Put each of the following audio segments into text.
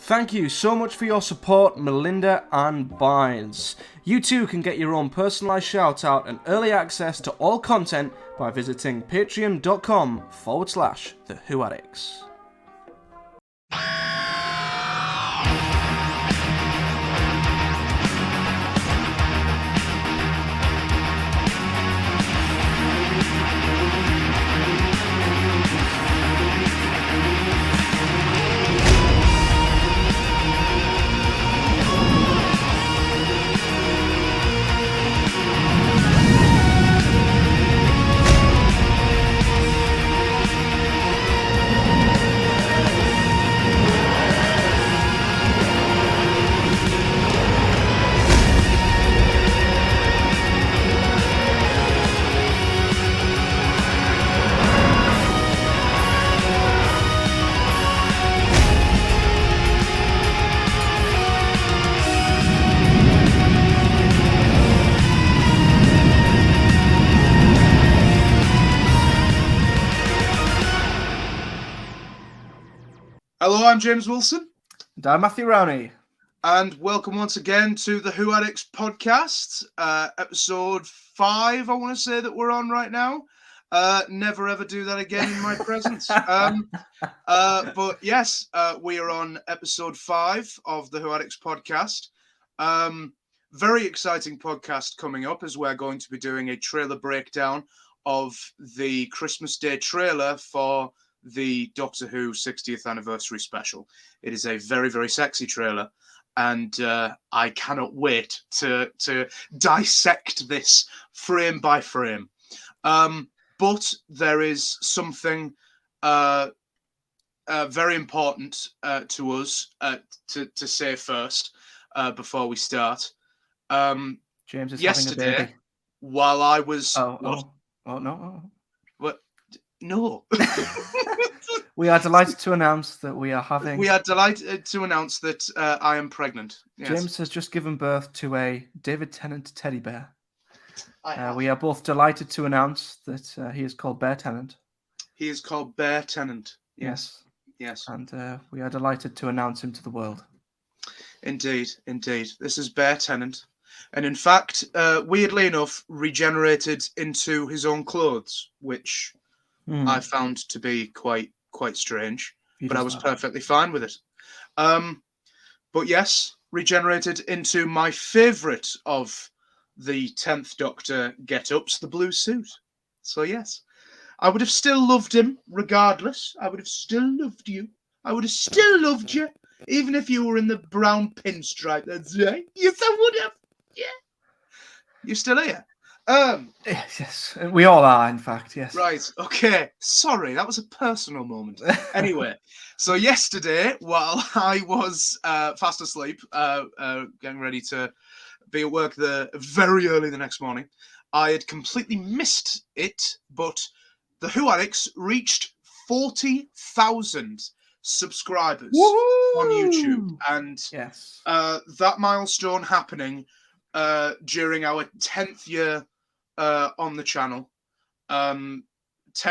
Thank you so much for your support, Melinda and Byrns. You too can get your own personalised shout out and early access to all content by visiting patreon.com/The Who Addicts. Hello, I'm James Wilson. And I'm Matthew Rowney. And welcome once again to the Who Addicts podcast, episode 5, I want to say that we're on right now. Never ever do that again in my presence. But yes, we are on episode 5 of the Who Addicts podcast. Very exciting podcast coming up as we're going to be doing a trailer breakdown of the Christmas Day trailer for the Doctor Who 60th anniversary special. It is a very, very sexy trailer, and I cannot wait to dissect this frame by frame. But there is something very important to us to say first before we start. James is yesterday, having a baby. While I was... No. What? No. We are delighted to announce that we are having... We are delighted to announce that I am pregnant. Yes. James has just given birth to a David Tennant teddy bear. We are both delighted to announce that he is called Bear Tennant. He is called Bear Tennant. Yes. Yes. And we are delighted to announce him to the world. Indeed. This is Bear Tennant. And in fact, weirdly enough, regenerated into his own clothes, which I found to be quite strange. But I was perfectly fine with it. But yes, regenerated into my favourite of the 10th Doctor get-ups, the blue suit. So yes, I would have still loved him regardless. I would have still loved you. I would have still loved you, even if you were in the brown pinstripe. That's right. Yes, I would have. Yeah. You're still here. Yes, we all are, in fact, yes. Right, okay. Sorry, that was a personal moment. Anyway, so yesterday, while I was fast asleep, getting ready to be at work very early the next morning, I had completely missed it, but the Who Addicts reached 40,000 subscribers on YouTube. And yes, that milestone happening during our 10th year on the channel. 10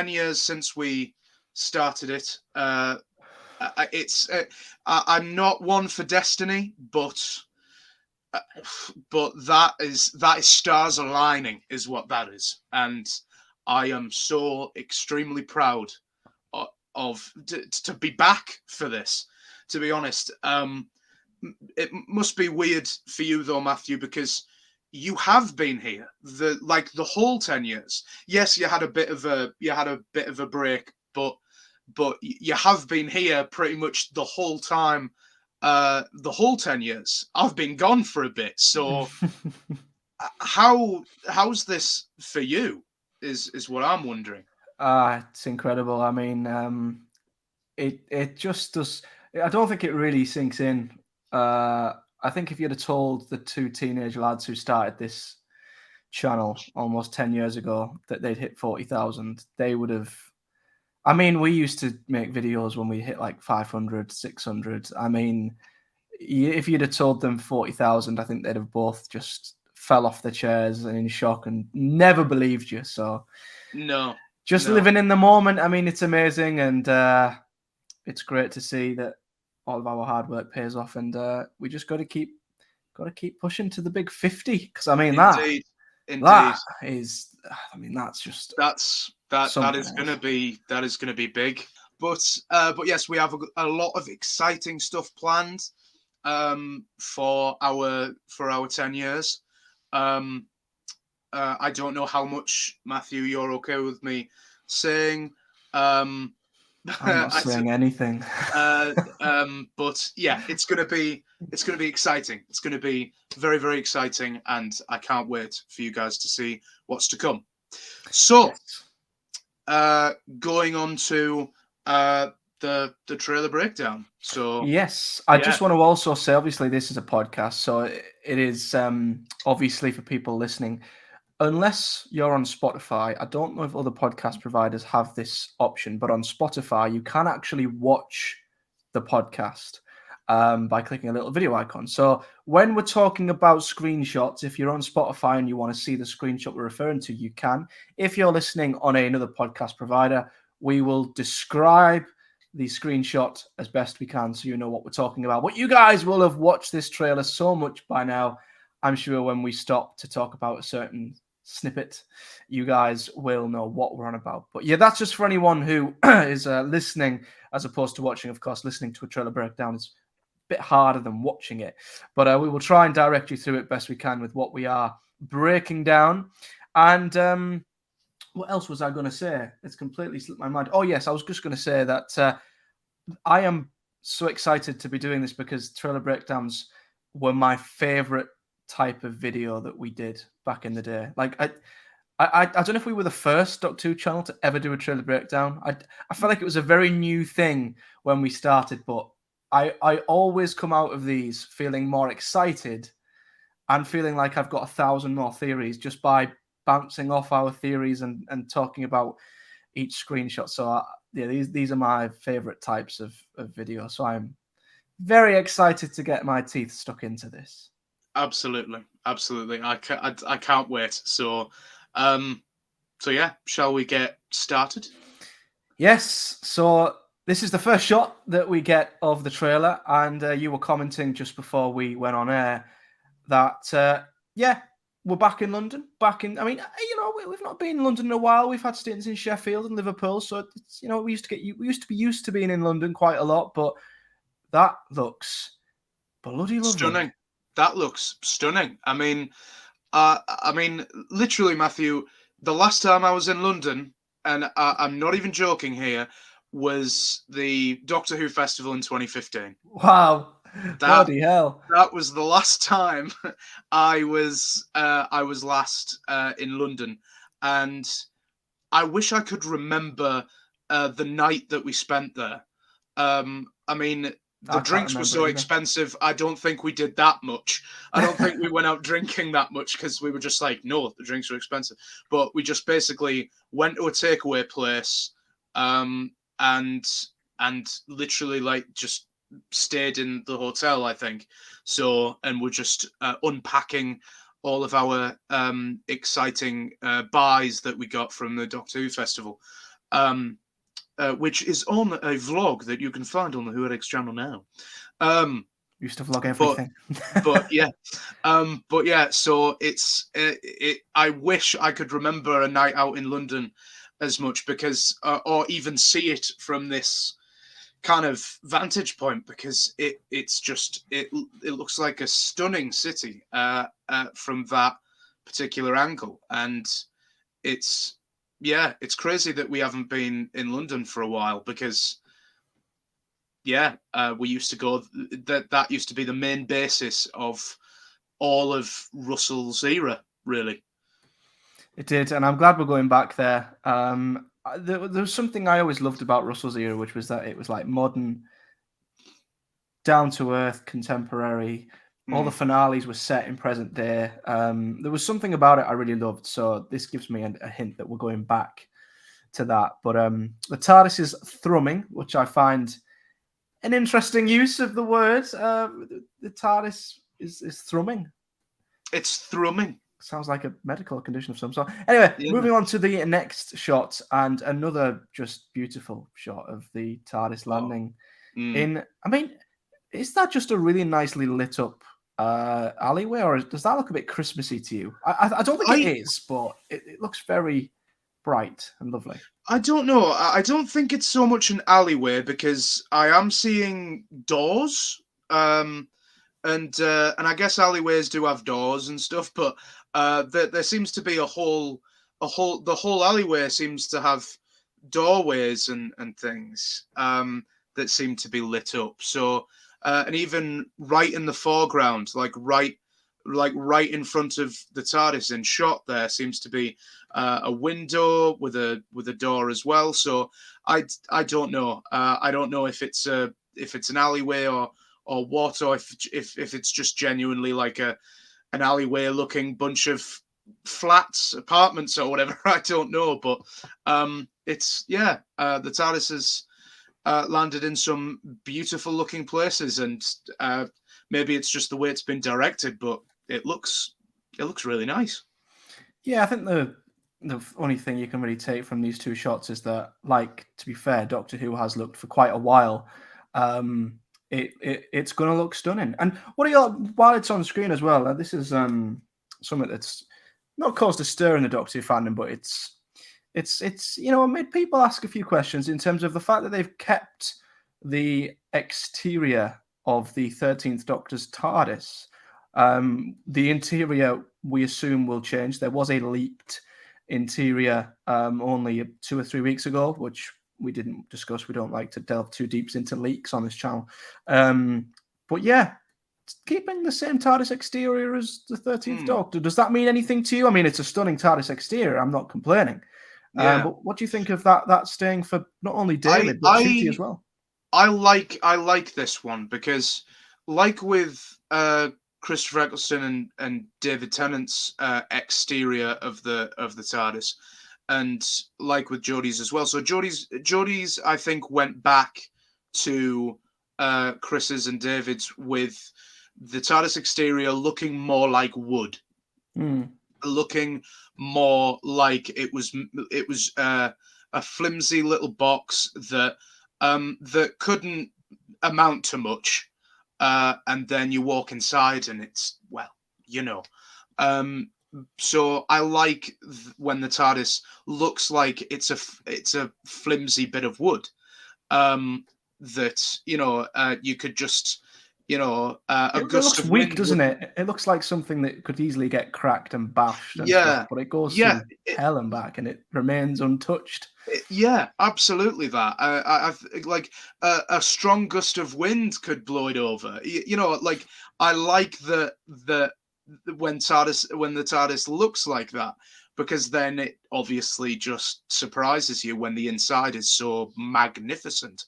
years since we started it. I'm not one for destiny, but that is stars aligning, is what that is, and I am so extremely proud to be back for this. To be honest, it must be weird for you though, Matthew, because you have been here the whole 10 years. Yes, you had a bit of a break, but you have been here pretty much the whole time. The whole 10 years. I've been gone for a bit, so how's this for you is what I'm wondering. It's incredible. I mean, it just does. I don't think it really sinks in. I think if you'd have told the two teenage lads who started this channel almost 10 years ago that they'd hit 40,000, they would have... I mean, we used to make videos when we hit like 500, 600. I mean, if you'd have told them 40,000, I think they'd have both just fell off their chairs and in shock and never believed you. So just living in the moment. I mean, it's amazing, and it's great to see that all of our hard work pays off, and we just got to keep pushing to the big 50. Because I mean Indeed. that is, I mean, that's just that is going to be big. But yes, we have a lot of exciting stuff planned for our 10 years. I don't know how much, Matthew, you're okay with me saying. I'm not saying anything. But yeah, it's gonna be exciting. It's gonna be very, very exciting, and I can't wait for you guys to see what's to come. So, going on to the trailer breakdown. So yes, I just want to also say, obviously, this is a podcast, so it is obviously for people listening. Unless you're on Spotify, I don't know if other podcast providers have this option, but on Spotify, you can actually watch the podcast by clicking a little video icon. So when we're talking about screenshots, if you're on Spotify and you want to see the screenshot we're referring to, you can. If you're listening on another podcast provider, we will describe the screenshot as best we can so you know what we're talking about. But you guys will have watched this trailer so much by now. I'm sure when we stop to talk about a certain snippet, you guys will know what we're on about. But yeah, that's just for anyone who is listening as opposed to watching. Of course, listening to a trailer breakdown is a bit harder than watching it, but we will try and direct you through it best we can with what we are breaking down. And what else was I going to say? It's completely slipped my mind. Oh yes, I was just going to say that I am so excited to be doing this because trailer breakdowns were my favorite type of video that we did back in the day. Like I don't know if we were the first Doctor Who channel to ever do a trailer breakdown. I felt like it was a very new thing when we started, but I always come out of these feeling more excited and feeling like I've got 1,000 more theories just by bouncing off our theories and talking about each screenshot. So yeah, these are my favorite types of video. So I'm very excited to get my teeth stuck into this. Absolutely. I can't wait. So yeah, shall we get started? Yes. So this is the first shot that we get of the trailer, and you were commenting just before we went on air that we're back in London. I mean, we've not been in London in a while. We've had stints in Sheffield and Liverpool, so it's, we used to be used to being in London quite a lot, but that looks bloody lovely. Stunning. That looks stunning. I mean, literally, Matthew, the last time I was in London, and I'm not even joking here, was the Doctor Who festival in 2015. Wow. Bloody hell. That was the last time I was last in London. And I wish I could remember the night that we spent there. I mean, the drinks were so expensive, I don't think we did that much. I don't think we went out drinking that much because we were just like, no, the drinks are expensive. But we just basically went to a takeaway place and literally like just stayed in the hotel, I think. So, and we're just unpacking all of our exciting buys that we got from the Doctor Who festival. Which is on a vlog that you can find on the Who Addicts channel now. Used to vlog everything. But yeah, so it's I wish I could remember a night out in London as much because, or even see it from this kind of vantage point, because it's just it looks like a stunning city from that particular angle, and it's crazy that we haven't been in London for a while because, we used to go. That used to be the main basis of all of Russell's era, really. It did, and I'm glad we're going back there. There was something I always loved about Russell's era, which was that it was like modern, down to earth, contemporary. All the finales were set in present day. There was something about it I really loved. So this gives me a hint that we're going back to that. But the TARDIS is thrumming, which I find an interesting use of the word. The TARDIS is thrumming. It's thrumming. Sounds like a medical condition of some sort. Anyway, moving on to the next shot, and another just beautiful shot of the TARDIS landing in. I mean, is that just a really nicely lit up alleyway, or does that look a bit Christmassy to you? I don't think it is, but it looks very bright and lovely. I don't know. I don't think it's so much an alleyway because I am seeing doors. And I guess alleyways do have doors and stuff, but there seems to be the whole alleyway seems to have doorways and things that seem to be lit up. So and even right in the foreground, like right in front of the TARDIS in shot, there seems to be a window with a door as well. So I don't know. I don't know if it's an alleyway or what, or if it's just genuinely like an alleyway looking bunch of flats, apartments or whatever. I don't know, but it's the TARDIS has landed in some beautiful looking places, and maybe it's just the way it's been directed, but it looks really nice. Yeah, I think the only thing you can really take from these two shots is that, like, to be fair, Doctor Who has looked for quite a while. It's going to look stunning. And while it's on screen as well, this is something that's not caused a stir in the Doctor Who fandom, but it's made people ask a few questions in terms of the fact that they've kept the exterior of the 13th Doctor's TARDIS. The interior, we assume, will change. There was a leaked interior only 2 or 3 weeks ago, which we didn't discuss. We don't like to delve too deep into leaks on this channel. But yeah, keeping the same TARDIS exterior as the 13th Doctor. Does that mean anything to you? I mean, it's a stunning TARDIS exterior. I'm not complaining. Yeah. But what do you think of that staying for not only David, but Ncuti as well? I like this one because, like with Christopher Eccleston and David Tennant's exterior of the TARDIS, and like with Jodie's as well. So Jodie's I think went back to Chris's and David's with the TARDIS exterior looking more like wood, looking more like it was a flimsy little box that couldn't amount to much. And then you walk inside and it's, well, so I like when the TARDIS looks like it's a flimsy bit of wood that you could just it looks weak, doesn't it? It looks like something that could easily get cracked and bashed and stuff, but it goes through hell and back and it remains untouched. Yeah, absolutely. That I like a strong gust of wind could blow it over. Like I like that when the TARDIS looks like that, because then it obviously just surprises you when the inside is so magnificent.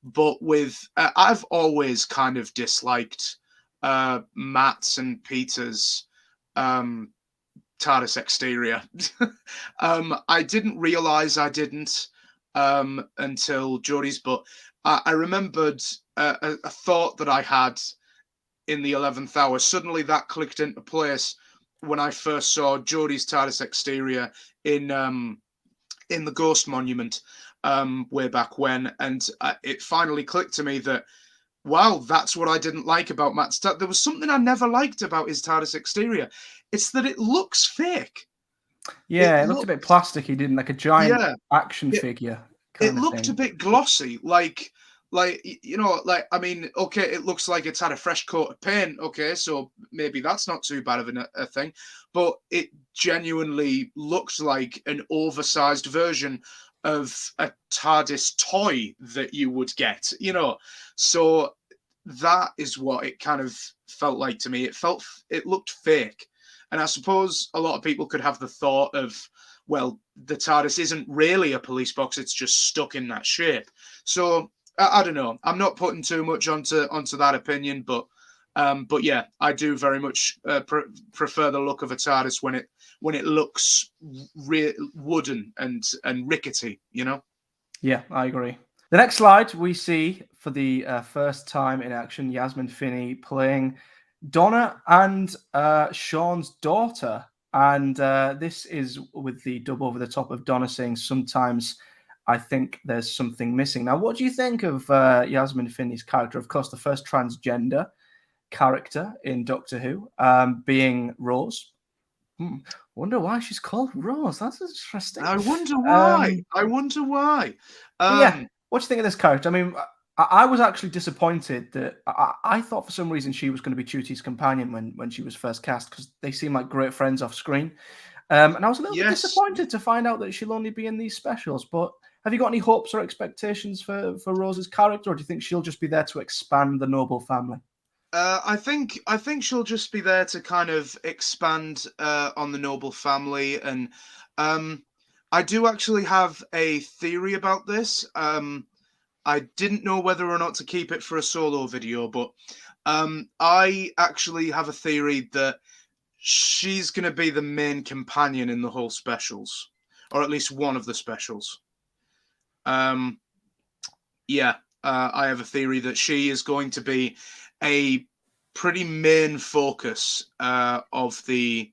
But with I've always kind of disliked Matt's and Peter's TARDIS exterior. I didn't realize I didn't until Jodie's, but I remembered a thought that I had in the 11th hour. Suddenly that clicked into place when I first saw Jodie's TARDIS exterior in the Ghost Monument way back when, and it finally clicked to me that, wow, that's what I didn't like about Matt's TARDIS. There was something I never liked about his TARDIS exterior. It's that it looks fake. Yeah, it looked a bit plasticky, didn't, like a giant action figure. It looked a bit glossy, like I mean, okay, it looks like it's had a fresh coat of paint. Okay, so maybe that's not too bad of a thing, but it genuinely looks like an oversized version of a TARDIS toy that you would get. So that is what it kind of felt like to me. It looked fake. And I suppose a lot of people could have the thought of, well, the TARDIS isn't really a police box, it's just stuck in that shape. So I don't know. I'm not putting too much onto that opinion, but yeah, I do very much prefer the look of a TARDIS when it looks wooden and rickety, Yeah, I agree. The next slide we see for the first time in action, Jazmin Finney playing Donna and Sean's daughter. And this is with the dub over the top of Donna saying, "Sometimes I think there's something missing. Now, what do you think of Jazmin Finney's character? Of course, the first transgender character in Doctor Who, being Rose. Wonder why she's called Rose. That's interesting. I wonder why. Yeah, what do you think of this character? I mean, I was actually disappointed that I thought for some reason she was going to be Chuti's companion when she was first cast, because they seem like great friends off screen. And I was a little bit disappointed to find out that she'll only be in these specials. But have you got any hopes or expectations for Rose's character, or do you think she'll just be there to expand the Noble family? I think she'll just be there to kind of expand on the Noble family, and I do actually have a theory about this. I didn't know whether or not to keep it for a solo video, but I actually have a theory that she's going to be the main companion in the whole specials, or at least one of the specials. I have a theory that she is going to be a pretty main focus of the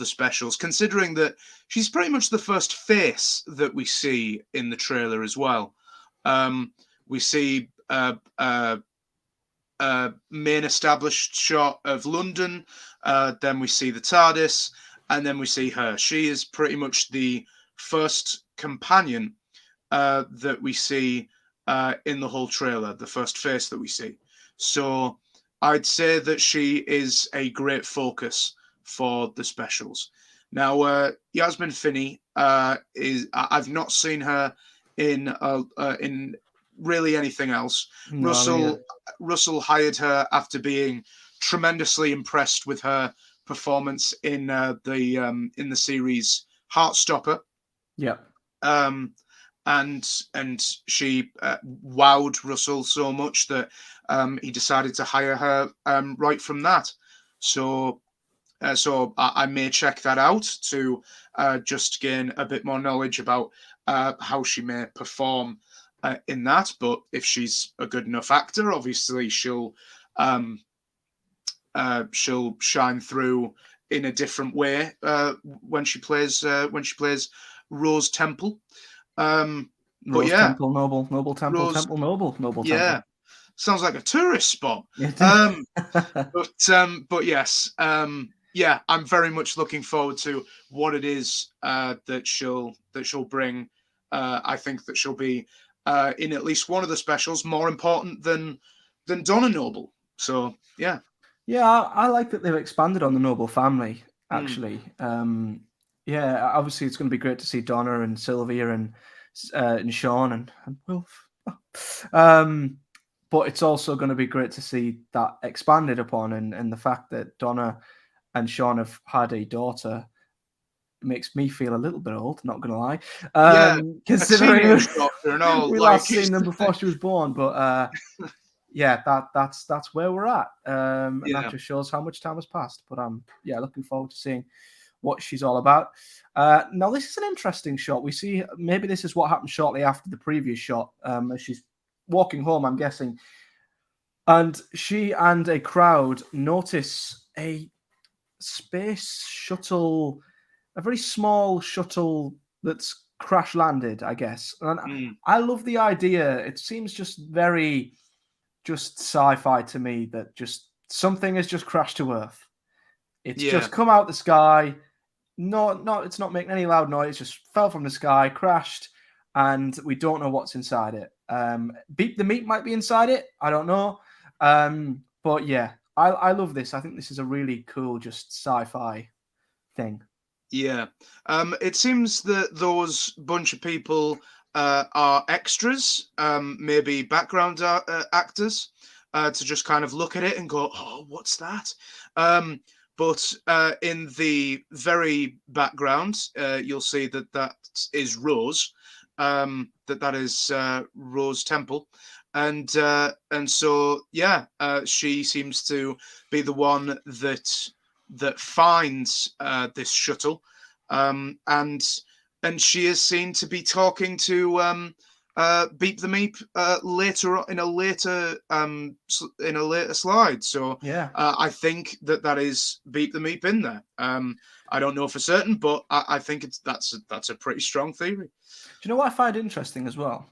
specials, considering that she's pretty much the first face that we see in the trailer as well. We see a main established shot of London, then we see the TARDIS, and then we see her. She is pretty much the first companion that we see in the whole trailer, the first face that we see. So I'd say that she is a great focus for the specials. Now, Jazmin Finney I've not seen her in really anything else. No, Russell hired her after being tremendously impressed with her performance in the series Heartstopper. Yeah. And she wowed Russell so much that he decided to hire her right from that. So I may check that out to just gain a bit more knowledge about how she may perform in that. But if she's a good enough actor, obviously she'll shine through in a different way when she plays Rose Temple. Rose Temple, Noble Temple, Rose, Temple, Noble Temple. Yeah, sounds like a tourist spot. But yes, I'm very much looking forward to what it is that she'll bring. I think that she'll be in at least one of the specials more important than Donna Noble. So yeah. Yeah, I like that they've expanded on the Noble family, actually. Yeah, obviously it's going to be great to see Donna and Sylvia and Sean and Wolf. But it's also going to be great to see that expanded upon, and the fact that Donna and Sean have had a daughter makes me feel a little bit old, not going to lie. Considering we last seen them before she was born, but yeah, that's where we're at, and that just shows how much time has passed. But looking forward to seeing what she's all about. Now, this is an interesting shot. We see maybe this is what happened shortly after the previous shot, as she's walking home, I'm guessing, and she and a crowd notice a space shuttle, a very small shuttle that's crash landed, I guess. And I love the idea. It seems just very sci-fi to me, that just something has just crashed to Earth. It's just come out the sky. No, it's not making any loud noise. Just fell from the sky, crashed, and we don't know what's inside it. Beep the Meep might be inside it. I don't know. But yeah, I love this. I think this is a really cool, just sci-fi thing. Yeah. It seems that those bunch of people are extras, maybe background actors, to just kind of look at it and go, oh, what's that? But in the very background, you'll see that is Rose, that is Rose Temple. And so, she seems to be the one that finds this shuttle, and she is seen to be talking to Beep the Meep later in a later slide. So I think that is Beep the Meep in there. I don't know for certain, but I think that's a pretty strong theory. you know what I find interesting as well?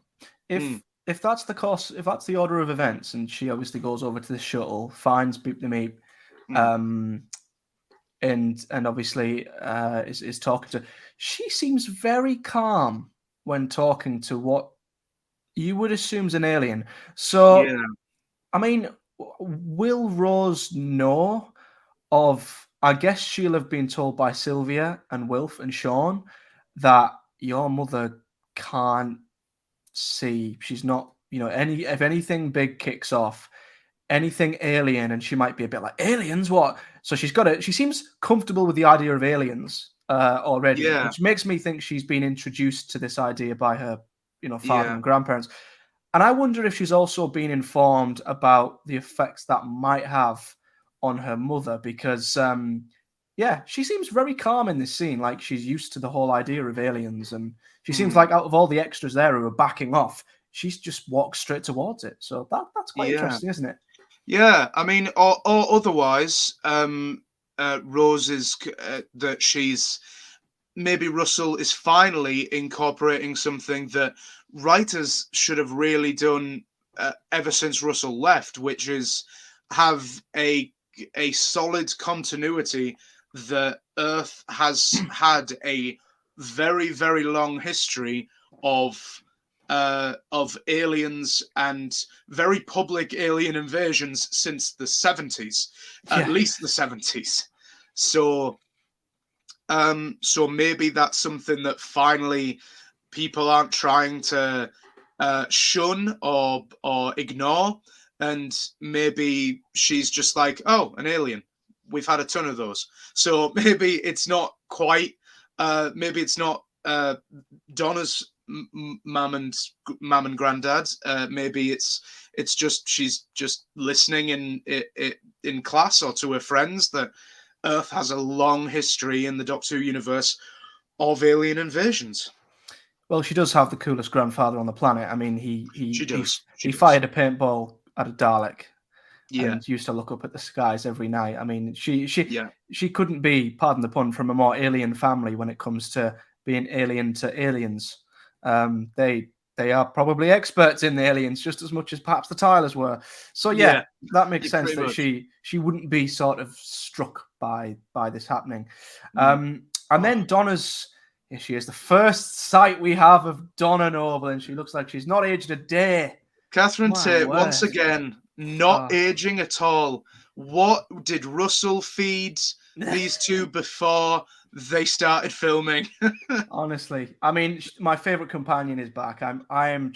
If that's the course, if that's the order of events, and she obviously goes over to the shuttle, finds Boop the Meep, and obviously is talking to. She seems very calm when talking to what you would assume is an alien. So, I mean, will Rose know of? I guess she'll have been told by Sylvia and Wilf and Sean that your mother can't see. She's not, if anything big kicks off, anything alien, and she might be a bit like, aliens, what? So she seems comfortable with the idea of aliens already, which makes me think she's been introduced to this idea by her, father and grandparents. And I wonder if she's also been informed about the effects that might have on her mother, because she seems very calm in this scene, like she's used to the whole idea of aliens, and she seems like out of all the extras there who are backing off, she's just walked straight towards it. So that's quite interesting, isn't it? Yeah, I mean, or otherwise, Rose is that she's maybe Russell is finally incorporating something that writers should have really done ever since Russell left, which is have a solid continuity that Earth has had a very, very long history of aliens and very public alien invasions since the 70s, at least the 70s. So maybe that's something that finally people aren't trying to shun or ignore, and maybe she's just like, oh, an alien. We've had a ton of those. So maybe it's not quite. Maybe it's not Donna's mum and granddad. Maybe it's just she's just listening in class or to her friends that Earth has a long history in the Doctor Who universe of alien invasions. Well, she does have the coolest grandfather on the planet. I mean, he does. fired a paintball at a Dalek, and used to look up at the skies every night. I mean, she couldn't be, pardon the pun, from a more alien family when it comes to being alien to aliens. They are probably experts in the aliens just as much as perhaps the Tylers were. So that makes sense that she wouldn't be sort of struck by this happening. And then Donna's. Here she is, the first sight we have of Donna Noble, and she looks like she's not aged a day. Catherine Tate, once again, not aging at all. What did Russell feed these two before they started filming? Honestly, I mean, my favorite companion is back. I'm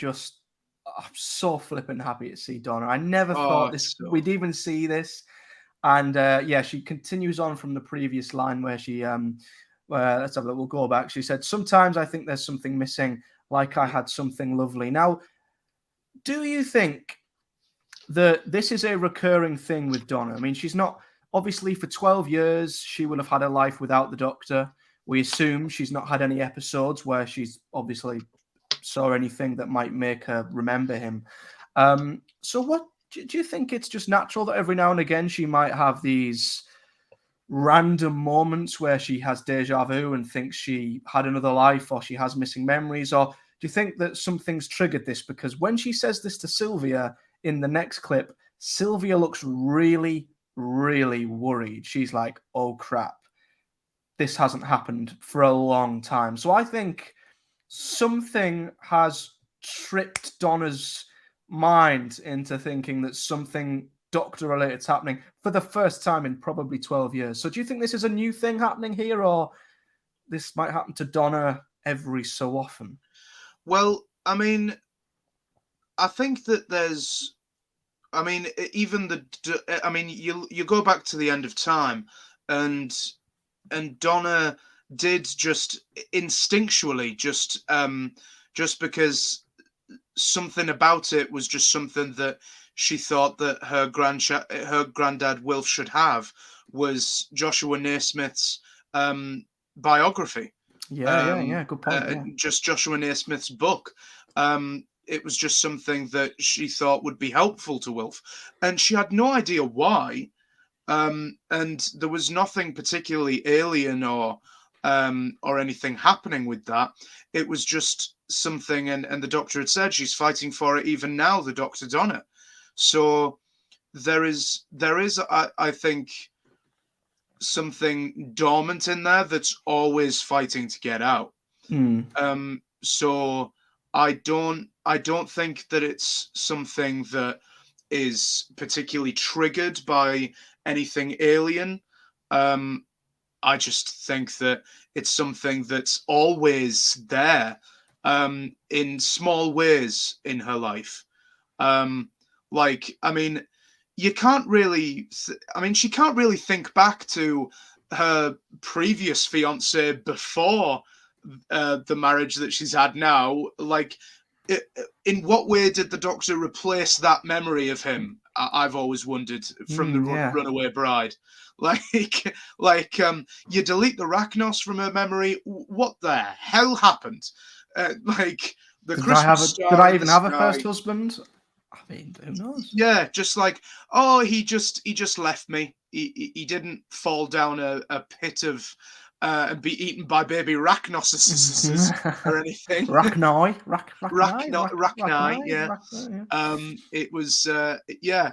so flipping happy to see Donna. I never thought we'd even see this. And she continues on from the previous line where she let's have a look. We'll go back. She said, sometimes I think there's something missing, like I had something lovely. Now, do you think that this is a recurring thing with Donna? I mean, she's not, obviously for 12 years, she will have had a life without the Doctor. We assume she's not had any episodes where she's obviously saw anything that might make her remember him. So what, do you think it's just natural that every now and again she might have these random moments where she has deja vu and thinks she had another life, or she has missing memories? Or do you think that something's triggered this? Because when she says this to Sylvia in the next clip, Sylvia looks really, really worried. She's like, oh crap, this hasn't happened for a long time. So I think something has tripped Donna's mind into thinking that something Doctor related is happening for the first time in probably 12 years. So do you think this is a new thing happening here, or this might happen to Donna every so often? Well, I mean, I think that there's, I mean, even you go back to the end of time, and Donna did just instinctually, just because something about it was just something that she thought that her granddad Wilf should have, was Joshua Naismith's biography. Yeah, good point. Just Joshua Naismith's book. It was just something that she thought would be helpful to Wilf, and she had no idea why. And there was nothing particularly alien or or anything happening with that. It was just something, and the Doctor had said she's fighting for it even now, the Dr. Donna. So there is I think something dormant in there that's always fighting to get out. So I don't think that it's something that is particularly triggered by anything alien. I just think that it's something that's always there, in small ways in her life. You can't really, she can't really think back to her previous fiance before the marriage that she's had now. Like, in what way did the Doctor replace that memory of him? I've always wondered, from the Runaway Bride. You delete the Rachnos from her memory. What the hell happened? The Christmas star. Did I even have a first husband? I mean, who knows? Yeah, just like, oh, he just left me. He didn't fall down a pit of and be eaten by baby Rachnos or anything. Rachnai, yeah. It was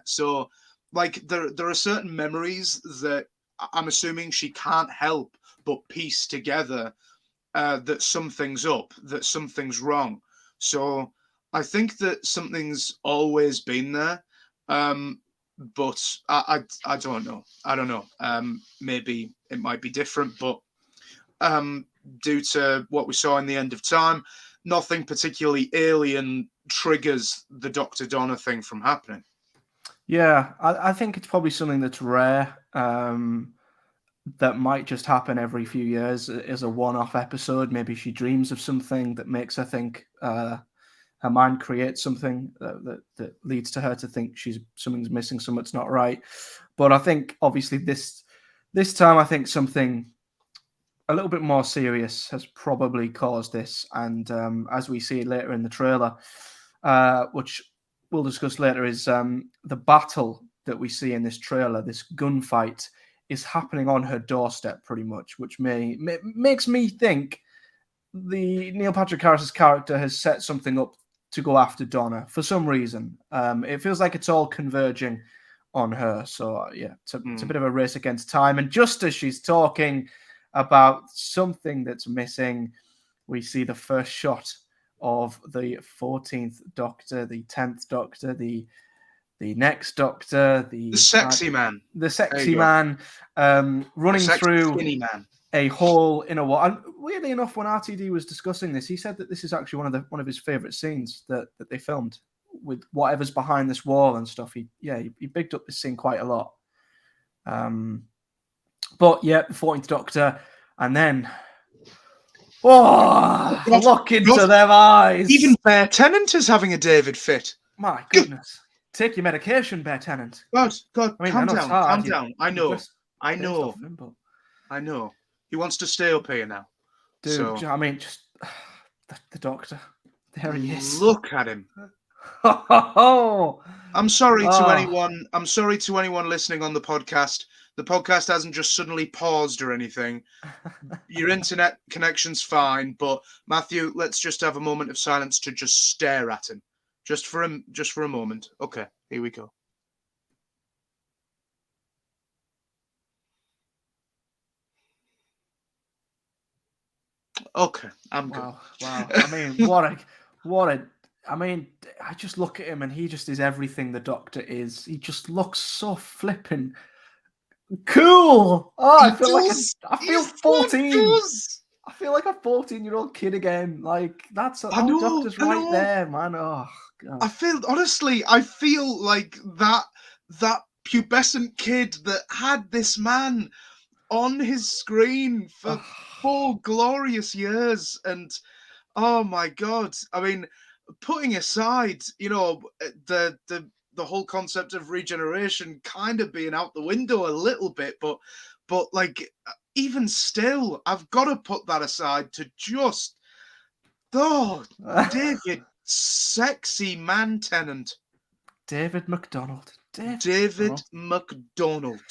So, like, there are certain memories that I'm assuming she can't help but piece together, that something's up, that something's wrong. So I think that something's always been there, but I don't know. I don't know. Maybe it might be different, but due to what we saw in The End of Time, nothing particularly alien triggers the Dr. Donna thing from happening. Yeah, I think it's probably something that's rare, that might just happen every few years as a one-off episode. Maybe she dreams of something that makes her think, her mind creates something that leads to her to think something's missing, something's not right. But I think, obviously, this time, I think something a little bit more serious has probably caused this. And as we see later in the trailer, which we'll discuss later, is the battle that we see in this trailer, this gunfight, is happening on her doorstep pretty much, which makes me think the Neil Patrick Harris's character has set something up to go after Donna for some reason. It feels like it's all converging on her. So yeah, it's a bit of a race against time. And just as she's talking about something that's missing, we see the first shot of the 14th Doctor, the 10th Doctor, the next Doctor, the sexy man, running through man. A hole in a wall. And weirdly enough, when RTD was discussing this, he said that this is actually one of his favorite scenes that they filmed, with whatever's behind this wall and stuff. He bigged up this scene quite a lot. But yeah, the 14th Doctor, and then look into them eyes. Even Bear Tennant is having a David fit. My goodness. Take your medication, Bear Tennant. God, I mean, calm down. I know. He wants to stay up here now. Dude, so, I mean, just the Doctor. There he is. Look at him. I'm sorry to anyone listening on the podcast. The podcast hasn't just suddenly paused or anything. Your internet connection's fine, but Matthew, let's just have a moment of silence to just stare at him. Just for a moment. Okay, here we go. Okay, I'm good. Wow. I mean, I just look at him and he just is everything the Doctor is. He just looks so flippin' cool. Oh, I feel 14. I feel like a 14-year-old kid again. Like, that's Doctor's right there, man. Oh God. I feel like that pubescent kid that had this man on his screen for 4 glorious years, and oh my God, I mean, putting aside, the whole concept of regeneration kind of being out the window a little bit, but like, even still, I've got to put that aside to just, David, sexy man Tennant. David McDonald. David McDonald.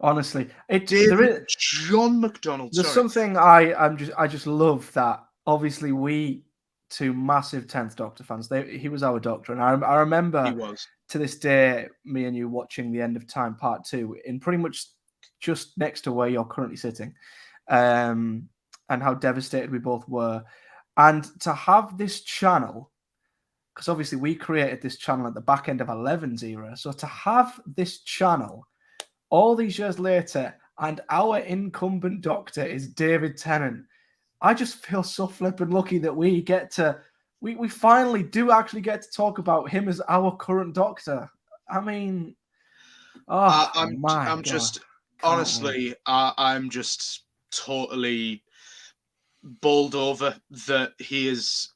Honestly, David John McDonald. There's Sorry. something I just love that. Obviously, we two massive 10th Doctor fans. He was our Doctor, and I remember He was. to this day, me and you watching the End of Time Part 2 in pretty much just next to where you're currently sitting, and how devastated we both were. And to have this channel, because obviously we created this channel at the back end of 11's era, so to have this channel all these years later, and our incumbent Doctor is David Tennant, I just feel so flippin' lucky that we finally do actually get to talk about him as our current Doctor. I mean, I'm just honestly, I'm just totally bowled over that he is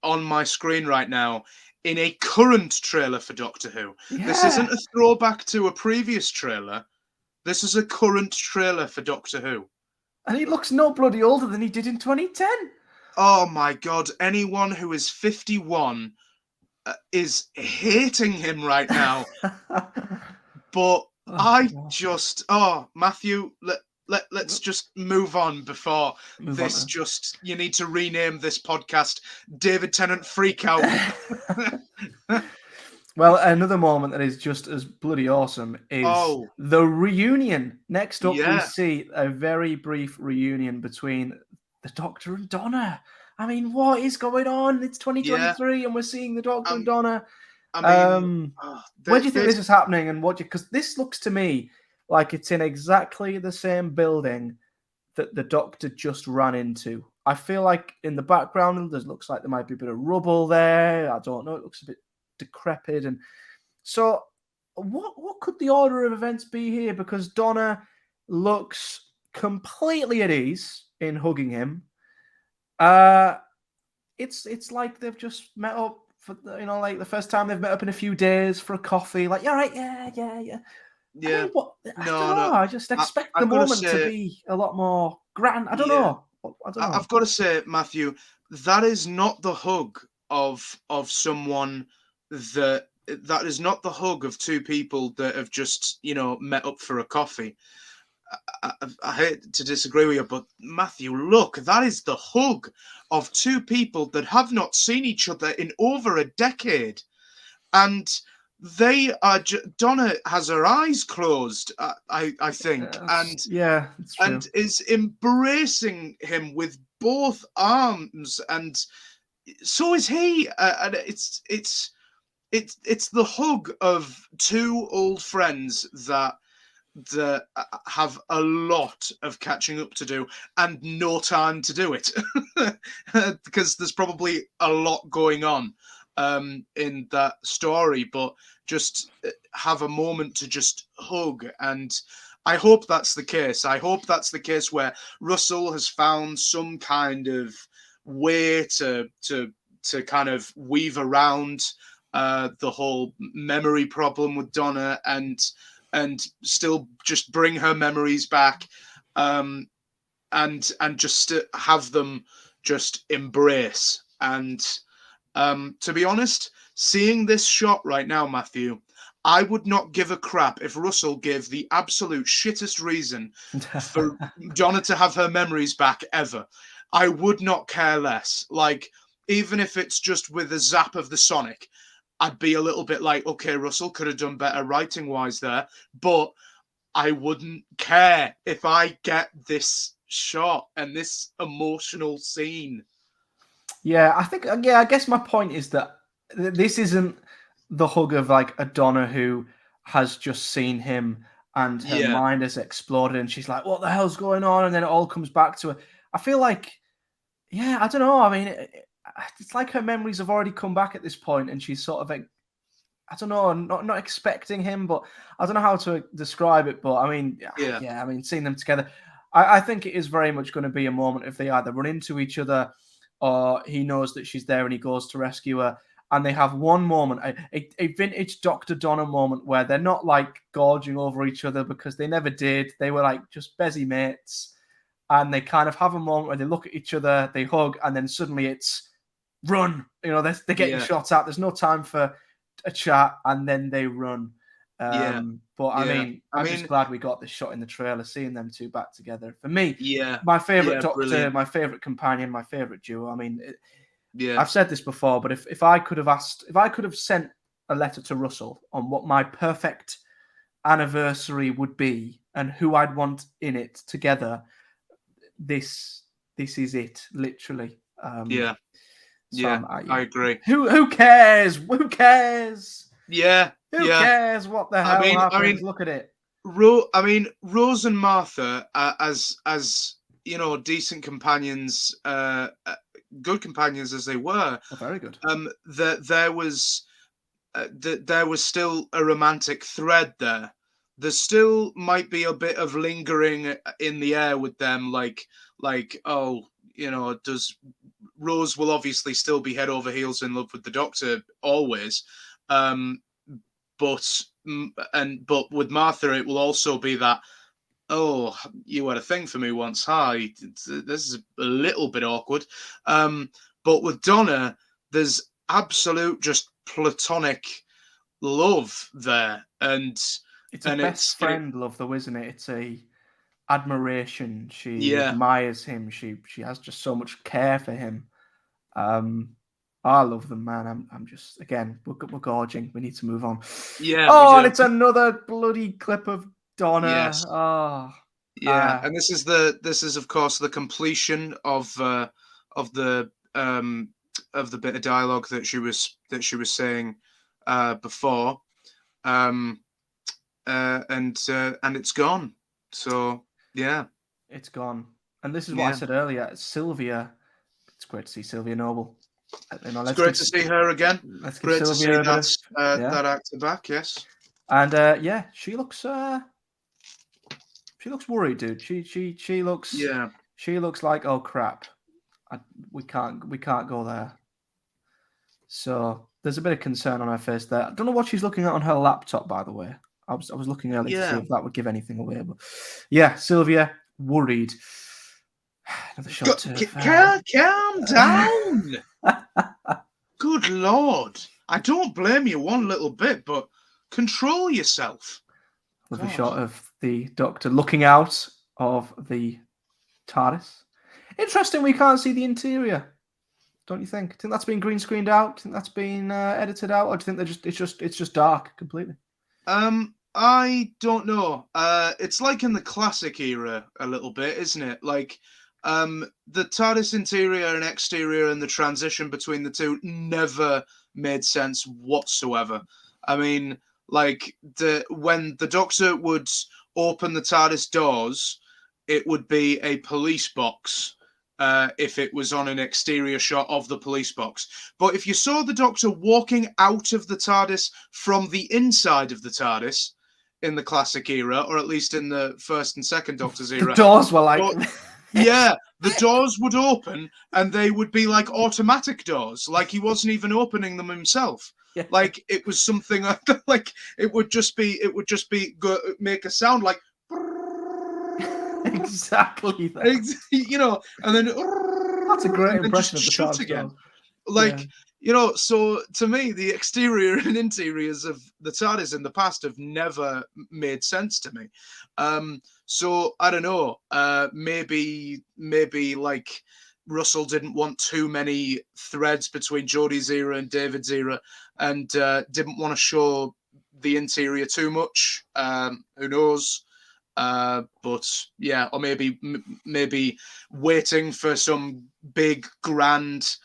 on my screen right now in a current trailer for Doctor Who. Yeah. This isn't a throwback to a previous trailer. This is a current trailer for Doctor Who. And he looks no bloody older than he did in 2010. Oh my God. Anyone who is 51 is hating him right now. But Matthew, let's just move on before you need to rename this podcast David Tennant Freakout. Well, another moment that is just as bloody awesome is the reunion. Next up, we see a very brief reunion between the Doctor and Donna. I mean, what is going on? It's 2023 and we're seeing the Doctor and Donna. I mean, where do you think this is happening? And because this looks to me like it's in exactly the same building that the Doctor just ran into. I feel like in the background, there looks like there might be a bit of rubble there. I don't know. It looks a bit decrepit. And so what could the order of events be here? Because Donna looks completely at ease in hugging him. It's like they've just met up for, like the first time they've met up in a few days for a coffee. Like, yeah, right, yeah. Yeah. I don't know. I just expect the moment to be a lot more grand. I don't know. I've got to say, Matthew, that is not the hug of someone that is not the hug of two people that have just, met up for a coffee. I hate to disagree with you, but Matthew, look, that is the hug of two people that have not seen each other in over a decade. And they are. Donna has her eyes closed, I think, and is embracing him with both arms, and so is he. And it's the hug of two old friends that have a lot of catching up to do and no time to do it because there's probably a lot going on in that story, but just have a moment to just hug. And I hope that's the case. I hope that's the case where Russell has found some kind of way to kind of weave around the whole memory problem with Donna and still just bring her memories back, and just have them just embrace. And to be honest, seeing this shot right now, Matthew, I would not give a crap if Russell gave the absolute shittest reason for Donna to have her memories back ever. I would not care less. Like, even if it's just with a zap of the Sonic, I'd be a little bit like, okay, Russell could have done better writing-wise there, but I wouldn't care if I get this shot and this emotional scene. Yeah, I guess my point is that this isn't the hug of like a Donna who has just seen him and her mind has exploded and she's like, what the hell's going on? And then it all comes back to her. I feel like, I don't know. I mean, it's like her memories have already come back at this point and she's sort of like, I don't know, not expecting him, but I don't know how to describe it. But I mean, I mean, seeing them together, I think it is very much going to be a moment if they either run into each other or he knows that she's there and he goes to rescue her. And they have one moment, a vintage Dr. Donna moment where they're not like gorging over each other because they never did. They were like just busy mates. And they kind of have a moment where they look at each other, they hug, and then suddenly it's run. They're getting shots out. There's no time for a chat, and then they run. But I mean, I'm just glad we got this shot in the trailer, seeing them two back together. For me, my favorite Doctor, brilliant. My favorite companion, my favorite duo. I mean, I've said this before, but if I could have sent a letter to Russell on what my perfect anniversary would be and who I'd want in it together, this is it, literally. I agree. Who cares? Who cares? Yeah. Who cares what the hell happens? I mean, look at it. Rose and Martha, as you know, decent companions, good companions as they were. Oh, very good. There was still a romantic thread there. There still might be a bit of lingering in the air with them, like oh, you know, Rose will obviously still be head over heels in love with the Doctor always, but with Martha it will also be that, oh, you had a thing for me once, hi. This is a little bit awkward, but with Donna there's absolute just platonic love there, and it's a best friend love though, isn't it? It's a admiration. She admires him. She has just so much care for him. I love them, man. I'm just, again, we're gorging. We need to move on. Yeah. Oh, and it's another bloody clip of Donna. Yes. Oh. Yeah, and this is of course the completion of the bit of dialogue that she was saying before, and it's gone. So yeah, it's gone. And this is what I said earlier. Sylvia, it's great to see Sylvia Noble. You know, it's great to see her again. Let's great to see that actor back. Yes, and she looks worried, dude. She looks She looks like, oh crap, we can't go there. So there's a bit of concern on her face there. I don't know what she's looking at on her laptop, by the way. I was looking earlier to see if that would give anything away, but yeah, Sylvia worried. Another shot. Calm down. Good Lord, I don't blame you one little bit, but control yourself. Lovely shot of the Doctor looking out of the TARDIS. Interesting, we can't see the interior. Don't you think? Think that's been green screened out? Think that's been edited out, or do you think it's just dark completely? I don't know. It's like in the classic era a little bit, isn't it? Like, the TARDIS interior and exterior and the transition between the two never made sense whatsoever. I mean, like when the Doctor would open the TARDIS doors, it would be a police box. If it was on an exterior shot of the police box. But if you saw the Doctor walking out of the TARDIS from the inside of the TARDIS in the classic era, or at least in the first and second Doctor's era, the doors were like... the doors would open and they would be like automatic doors, like he wasn't even opening them himself. Yeah. Like it was something like it would just be make a sound like... Exactly that. You know, and then that's a great impression of the TARDIS again. Like, you know, so to me, the exterior and interiors of the TARDIS in the past have never made sense to me. So I don't know. Maybe like Russell didn't want too many threads between Jodie's era and David's era, and didn't want to show the interior too much. Who knows? But yeah, or maybe waiting for some big grand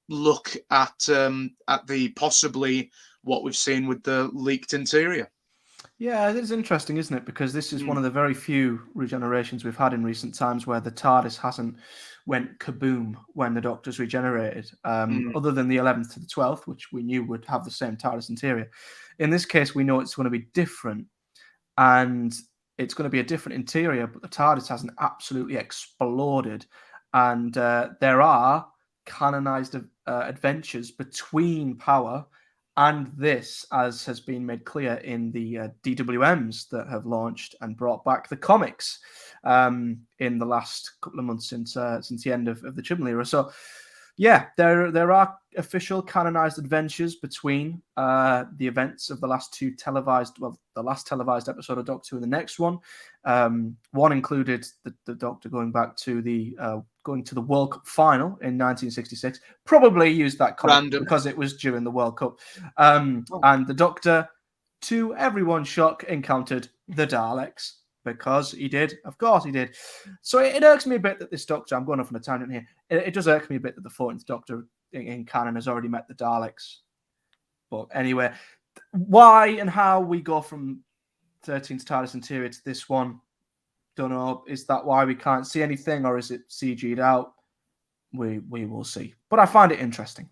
look at the possibly what we've seen with the leaked interior. Yeah, it is interesting, isn't it? Because this is one of the very few regenerations we've had in recent times where the TARDIS hasn't went kaboom when the Doctor's regenerated, other than the 11th to the 12th, which we knew would have the same TARDIS interior. In this case, we know it's going to be different. And it's going to be a different interior, but the TARDIS hasn't absolutely exploded. And there are canonized adventures between Power and this, as has been made clear in the DWMs that have launched and brought back the comics in the last couple of months since the end of the Chibnall era. So Yeah, there are official canonized adventures between the events of the last two televised, the last televised episode of Doctor Who and the next one. One included the Doctor going to the World Cup final in 1966. Probably used that comic because it was during the World Cup. And the Doctor, to everyone's shock, encountered the Daleks. Because he did. Of course he did. So it irks me a bit that this Doctor, I'm going off on a tangent here, it does irk me a bit that the 14th Doctor in canon has already met the Daleks. But anyway, why and how we go from 13th TARDIS interior to this one, don't know. Is that why we can't see anything, or is it CG'd out? We will see. But I find it interesting.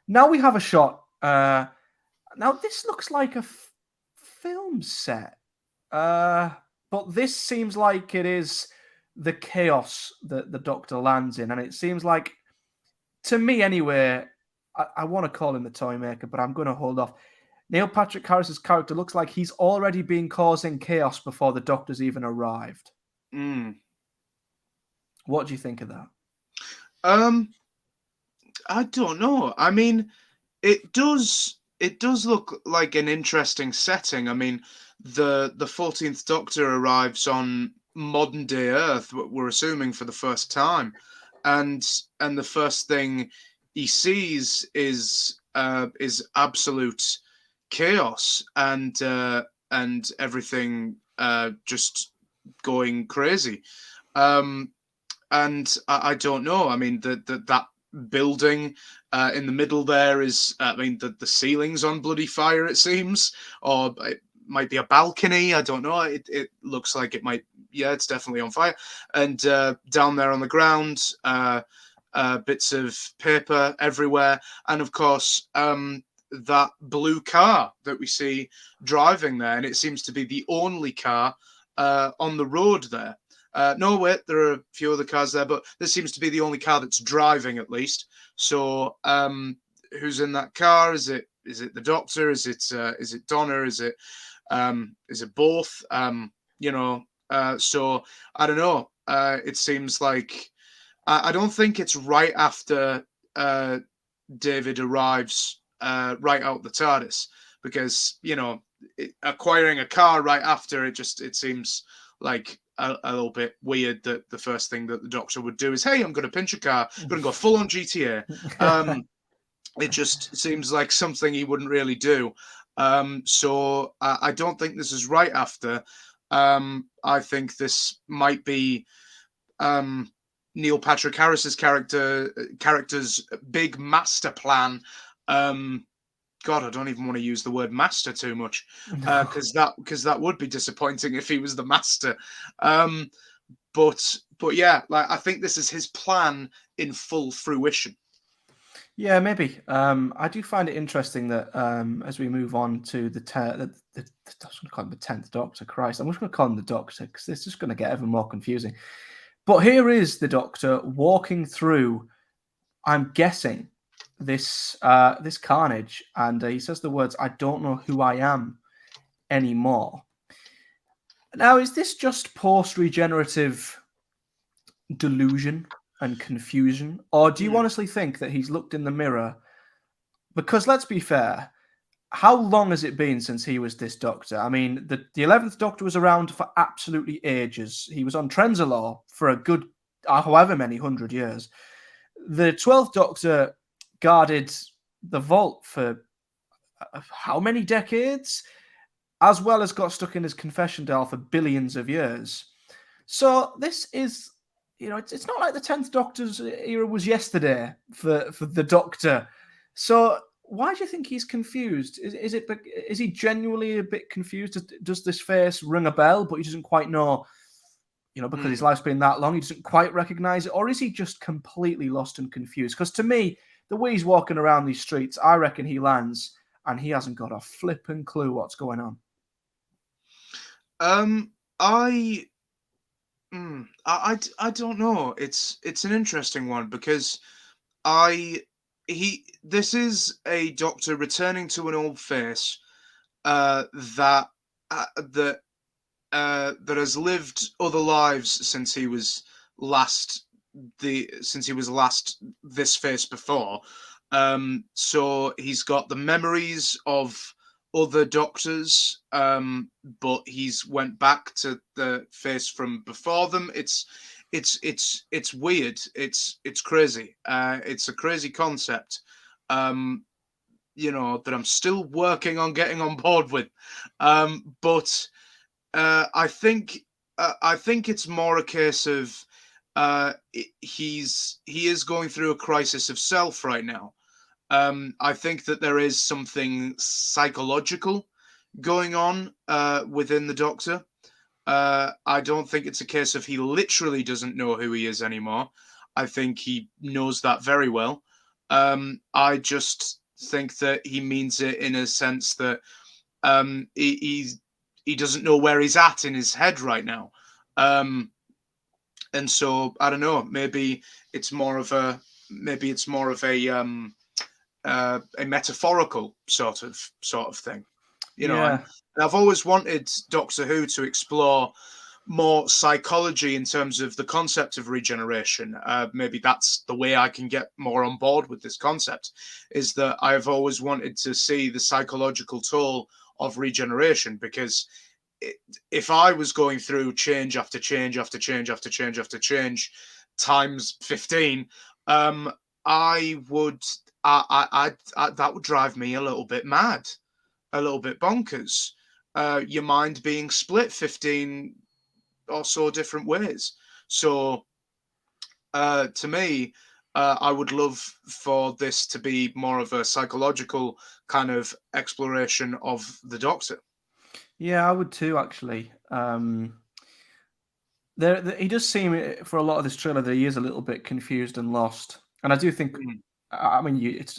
Now we have a shot. Now this looks like a film set. But this seems like it is the chaos that the Doctor lands in. And it seems like, to me anyway, I want to call him the toy maker, but I'm going to hold off. Neil Patrick Harris's character looks like he's already been causing chaos before the Doctor's even arrived. What do you think of that? I don't know. I mean, it does look like an interesting setting. I mean, the 14th Doctor arrives on modern day Earth, we're assuming for the first time, and the first thing he sees is absolute chaos and everything just going crazy. And I don't know. I mean, that building in the middle there is, I mean, the ceiling's on bloody fire, it seems, or it might be a balcony. I don't know. It looks like it might. Yeah, it's definitely on fire. And down there on the ground, bits of paper everywhere, and of course, that blue car that we see driving there, and it seems to be the only car on the road there. No, wait, there are a few other cars there, but this seems to be the only car that's driving, at least. So, who's in that car? Is it the Doctor? Is it Donna? Is it both? So I don't know. It seems like I don't think it's right after David arrives right out the TARDIS, because acquiring a car right after it seems like a little bit weird that the first thing that the Doctor would do is, hey, I'm going to pinch a car, I'm going to go full on GTA. It just seems like something he wouldn't really do. So I don't think this is right after. I think this might be Neil Patrick Harris's character's big master plan. God, I don't even want to use the word master too much, because that would be disappointing if he was the master. But yeah, like, I think this is his plan in full fruition. Yeah, maybe. I do find it interesting that as we move on to I was going to call him the 10th Doctor. Christ, I'm just going to call him the Doctor because this is just going to get ever more confusing. But here is the Doctor walking through, I'm guessing, this carnage, and he says the words, "I don't know who I am anymore." Now, is this just post-regenerative delusion and confusion, or do you honestly think that he's looked in the mirror? Because let's be fair, how long has it been since he was this Doctor? I mean, the 11th Doctor was around for absolutely ages. He was on Trenzalore for a good however many 100 years. The 12th Doctor guarded the vault for how many decades, as well as got stuck in his confession dial for billions of years. So this is, it's not like the 10th Doctor's era was yesterday for the Doctor. So why do you think he's confused? Is he genuinely a bit confused? Does this face ring a bell, but he doesn't quite know, because his life's been that long, he doesn't quite recognize it? Or is he just completely lost and confused? Because to me, the way he's walking around these streets, I reckon he lands and he hasn't got a flipping clue what's going on. I don't know. It's an interesting one, because this is a Doctor returning to an old face that has lived other lives since he was last since he was last this face before. So he's got the memories of other doctors, but he's went back to the face from before them. It's weird. It's crazy. It's a crazy concept. That I'm still working on getting on board with. But I think it's more a case of he is going through a crisis of self right now. I think that there is something psychological going on within the Doctor. I don't think it's a case of he literally doesn't know who he is anymore. I think he knows that very well. I just think that he means it in a sense that he doesn't know where he's at in his head right now. And so I don't know. Maybe it's more of a metaphorical sort of thing. And I've always wanted Doctor Who to explore more psychology in terms of the concept of regeneration. Maybe that's the way I can get more on board with this concept, is that I've always wanted to see the psychological toll of regeneration, because if I was going through change after change after change after change after change times 15, that would drive me a little bit mad, a little bit bonkers. Your mind being split 15 or so different ways. So to me, I would love for this to be more of a psychological kind of exploration of the Doctor. Yeah, I would too, actually. He does seem, for a lot of this trailer, that he is a little bit confused and lost. And I do think, I mean, you'd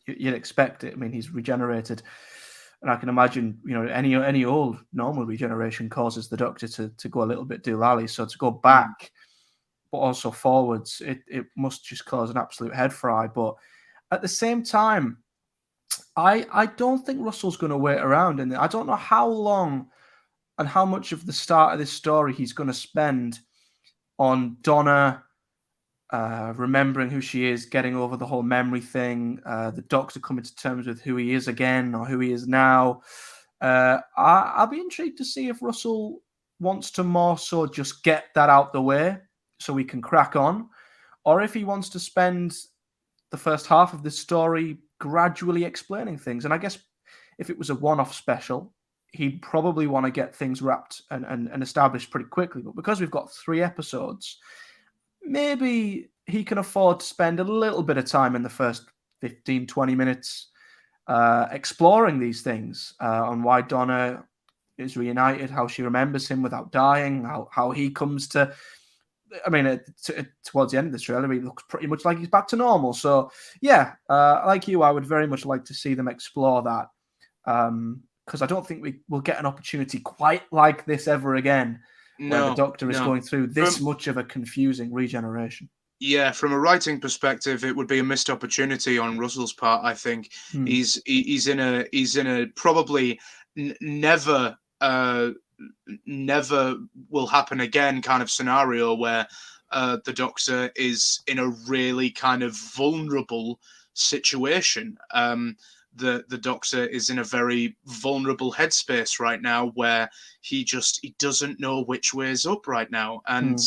expect it. I mean, he's regenerated. And I can imagine, any old normal regeneration causes the Doctor to go a little bit doolally. So to go back, but also forwards, it must just cause an absolute head fry. But at the same time, I don't think Russell's going to wait around. And I don't know how long and how much of the start of this story he's going to spend on Donna, remembering who she is, getting over the whole memory thing, the Doctor coming to terms with who he is again or who he is now. I'll be intrigued to see if Russell wants to more so just get that out the way so we can crack on, or if he wants to spend the first half of this story gradually explaining things. And I guess if it was a one-off special, he'd probably want to get things wrapped and established pretty quickly. But because we've got 3 episodes, maybe he can afford to spend a little bit of time in the first 15, 20 minutes exploring these things on why Donna is reunited, how she remembers him without dying, how he comes to... I mean, towards the end of the trailer, he looks pretty much like he's back to normal. So, yeah, like you, I would very much like to see them explore that. Because I don't think we will get an opportunity quite like this ever again, where the Doctor is going through this much of a confusing regeneration. Yeah, from a writing perspective, it would be a missed opportunity on Russell's part. I think he's in a probably never will happen again kind of scenario where the Doctor is in a really kind of vulnerable situation. The Doctor is in a very vulnerable headspace right now, where he doesn't know which way is up right now, and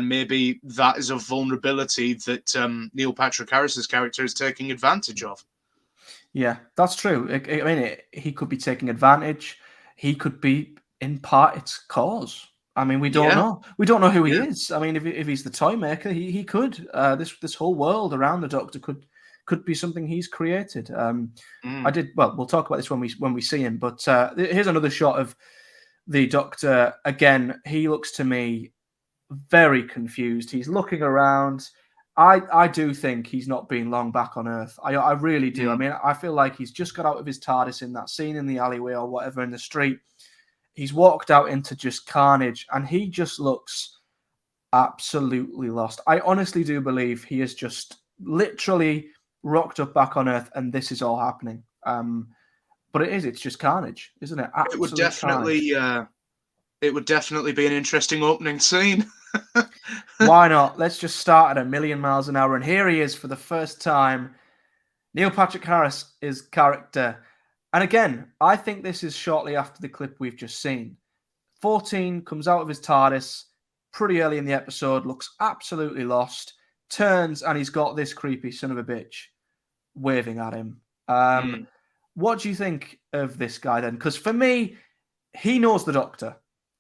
maybe that is a vulnerability that Neil Patrick Harris's character is taking advantage of. Yeah, that's true. I mean, he could be taking advantage. He could be, in part, its cause. I mean, we don't know. We don't know who he is. I mean, if he's the toy maker, he could. This whole world around the Doctor could be something he's created. We'll talk about this when we see him. But here's another shot of the Doctor again. He looks to me very confused. He's looking around. I do think he's not been long back on Earth. I really do. I mean, I feel like he's just got out of his TARDIS in that scene in the alleyway or whatever in the street. He's walked out into just carnage, and he just looks absolutely lost. I honestly do believe he is just literally rocked up back on Earth, and this is all happening. But it's just carnage, isn't it? Absolute it would definitely it would definitely be an interesting opening scene. Why not? Let's just start at 1,000,000 miles an hour. And here he is for the first time. Neil Patrick Harris is character. And again, I think this is shortly after the clip we've just seen. 14 comes out of his TARDIS pretty early in the episode, looks absolutely lost, turns, and he's got this creepy son of a bitch waving at him. What do you think of this guy then? Because for me, he knows the Doctor.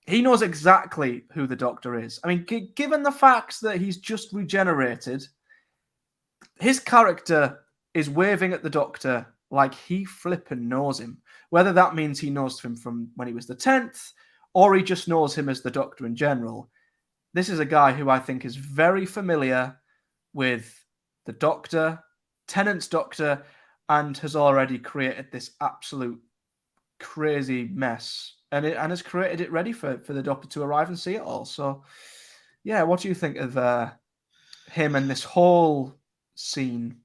He knows exactly who the Doctor is. I mean, given the facts that he's just regenerated, his character is waving at the Doctor like he flippin' knows him. Whether that means he knows him from when he was the 10th, or he just knows him as the Doctor in general. This is a guy who I think is very familiar with the Doctor, Tennant's Doctor, and has already created this absolute crazy mess and has created it ready for the Doctor to arrive and see it all. So, yeah, what do you think of him and this whole scene?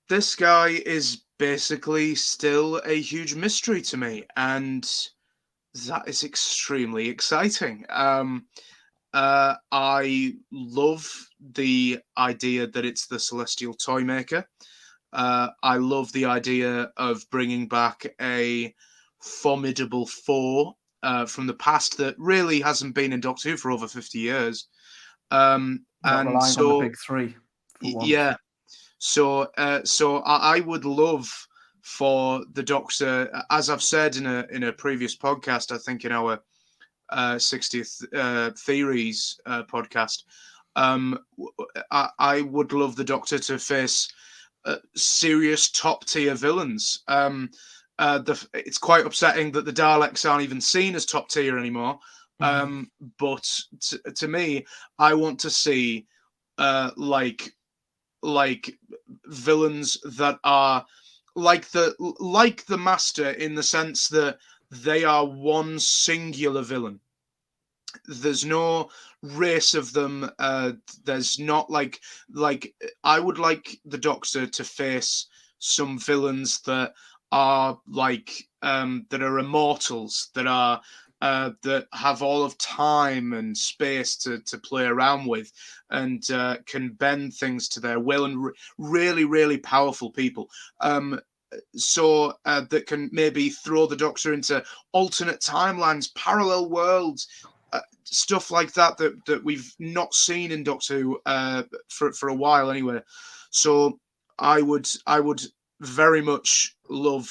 This guy is basically still a huge mystery to me, and that is extremely exciting. I love the idea that it's the Celestial Toymaker. I love the idea of bringing back a formidable foe from the past that really hasn't been in Doctor Who for over 50 years. Not and relying so, on the big three. For once. yeah. So I would love for the Doctor, as I've said in a previous podcast, I think in our 60th Theories podcast, I would love the Doctor to face serious top tier villains. It's quite upsetting that the Daleks aren't even seen as top tier anymore. But to me, I want to see like villains that are like the Master, in the sense that they are one singular villain. There's no race of them. There's not like I would like the Doctor to face some villains that are that are immortals, that are that have all of time and space to play around with, and can bend things to their will, and really, really powerful people. So that can maybe throw the Doctor into alternate timelines, parallel worlds, stuff like that we've not seen in Doctor Who for a while anyway. So I would very much love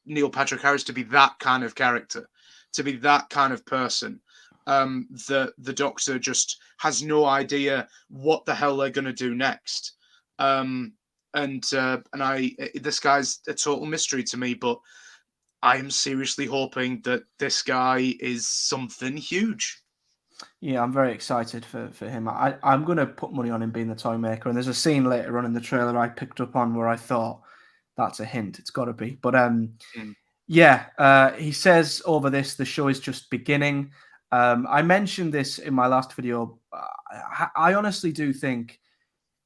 Neil Patrick Harris to be that kind of character, to be that kind of person. The Doctor just has no idea what the hell they're going to do next. This guy's a total mystery to me, but I am seriously hoping that this guy is something huge. Yeah, I'm very excited for him. I'm going to put money on him being the Toymaker. And there's a scene later on in the trailer I picked up on where I thought, that's a hint. It's got to be. But he says over this, the show is just beginning. I mentioned this in my last video. I honestly do think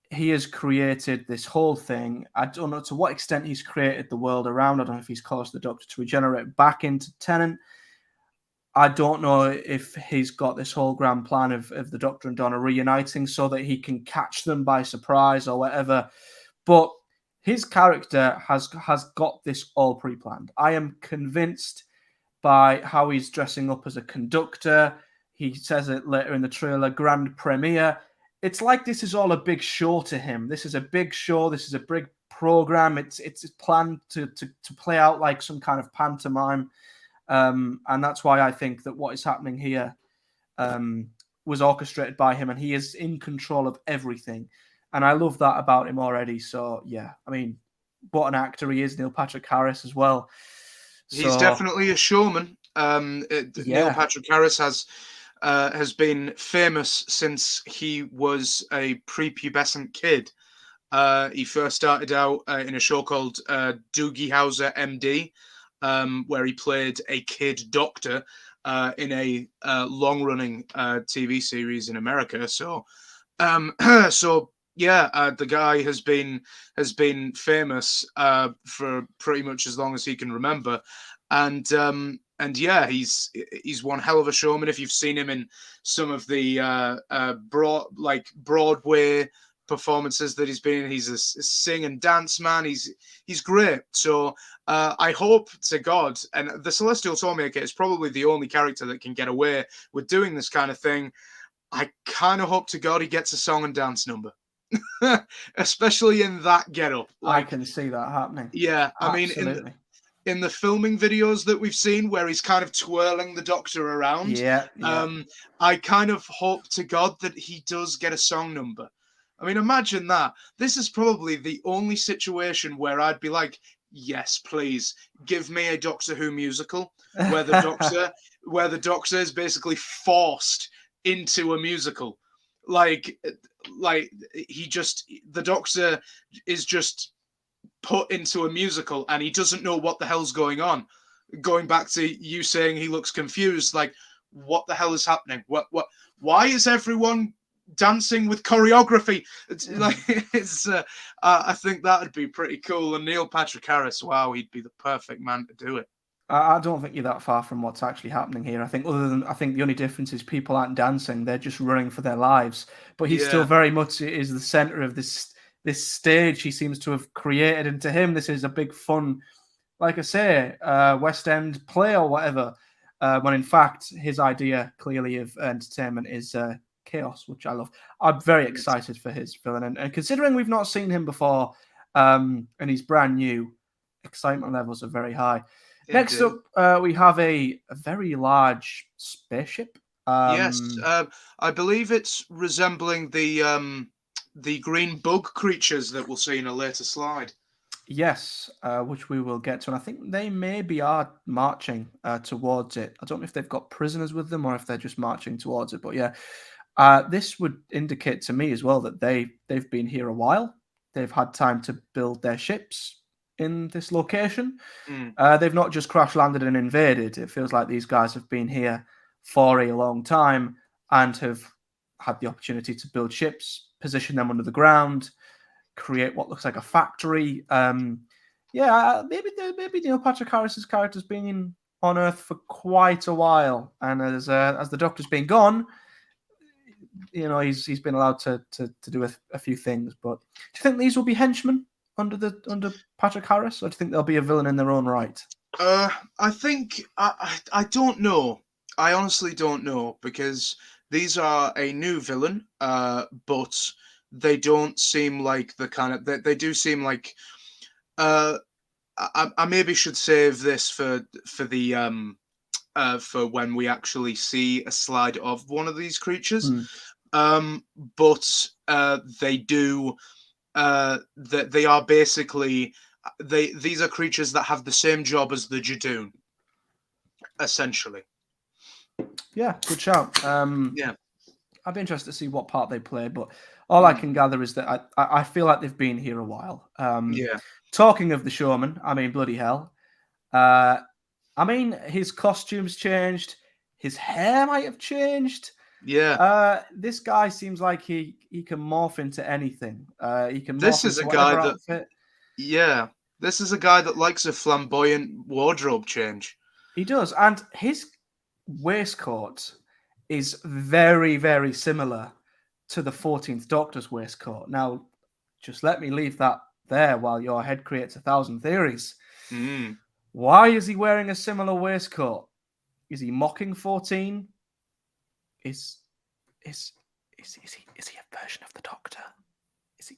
he has created this whole thing. I don't know to what extent he's created the world around. I don't know if he's caused the Doctor to regenerate back into Tennant. I don't know if he's got this whole grand plan of the Doctor and Donna reuniting so that he can catch them by surprise or whatever. But his character has got this all pre-planned. I am convinced by how he's dressing up as a conductor. He says it later in the trailer, grand premiere. It's like this is all a big show to him. This is a big show. This is a big program. It's planned to play out like some kind of pantomime. And that's why I think that what is happening here was orchestrated by him, and he is in control of everything. And I love that about him already. So, yeah, I mean, what an actor he is, Neil Patrick Harris as well. He's definitely a showman. Neil Patrick Harris has been famous since he was a prepubescent kid. He first started out in a show called Doogie Howser MD, where he played a kid doctor in a long-running TV series in America. So, the guy has been famous for pretty much as long as he can remember, and yeah, he's one hell of a showman. If you've seen him in some of the Broadway performances that he's been in, he's a sing and dance man. He's great. So I hope to God, and the Celestial Toymaker is probably the only character that can get away with doing this kind of thing. I kind of hope to God he gets a song and dance number, especially in that getup. I can see that happening. Yeah, I mean, Absolutely. in the filming videos that we've seen where he's kind of twirling the Doctor around, I kind of hope to God that he does get a song number. I mean, imagine that. This is probably the only situation where I'd be like, yes, please give me a Doctor Who musical where the Doctor is basically forced into a musical. Like the Doctor is just put into a musical and he doesn't know what the hell's going on. Going back to you saying he looks confused, like, what the hell is happening? Why is everyone dancing with choreography? It's like, I think that would be pretty cool. And Neil Patrick Harris, wow, he'd be the perfect man to do it. I don't think you're that far from what's actually happening here. I think the only difference is people aren't dancing; they're just running for their lives. But he's still very much is the center of this stage he seems to have created. And to him, this is a big fun, like I say, West End play or whatever. When in fact, his idea clearly of entertainment is chaos, which I love. I'm very excited for his villain, and considering we've not seen him before, and he's brand new, excitement levels are very high. Next up, we have a very large spaceship. Yes, I believe it's resembling the green bug creatures that we'll see in a later slide. Yes, which we will get to. And I think they maybe are marching towards it. I don't know if they've got prisoners with them or if they're just marching towards it. But yeah, this would indicate to me as well that they've been here a while. They've had time to build their ships in this location. They've not just crash landed and invaded. It feels like these guys have been here for a long time and have had the opportunity to build ships, position them under the ground, create what looks like a factory. Maybe Neil Patrick Harris's character's been on Earth for quite a while, and as the Doctor's been gone, he's been allowed to do a few things. But do you think these will be henchmen under Patrick Harris, or do you think they'll be a villain in their own right? I think I don't know. I honestly don't know, because these are a new villain, but they don't seem like the kind of they do seem like I maybe should save this for the for when we actually see a slide of one of these creatures. But they do that they are basically these are creatures that have the same job as the Jadoon, essentially. Yeah, good shout. Yeah, I'd be interested to see what part they play, but all I can gather is that I feel like they've been here a while. Talking of the showman, I mean, bloody hell. I mean, his costume's changed. His hair might have changed. Yeah. This guy seems like he can morph into anything. He can. This is a guy that. Outfit. Yeah, this is a guy that likes a flamboyant wardrobe change. He does, and his waistcoat is very, very similar to the 14th Doctor's waistcoat. Now, just let me leave that there while your head creates 1,000 theories. Why is he wearing a similar waistcoat? Is he mocking 14? Is he a version of the Doctor?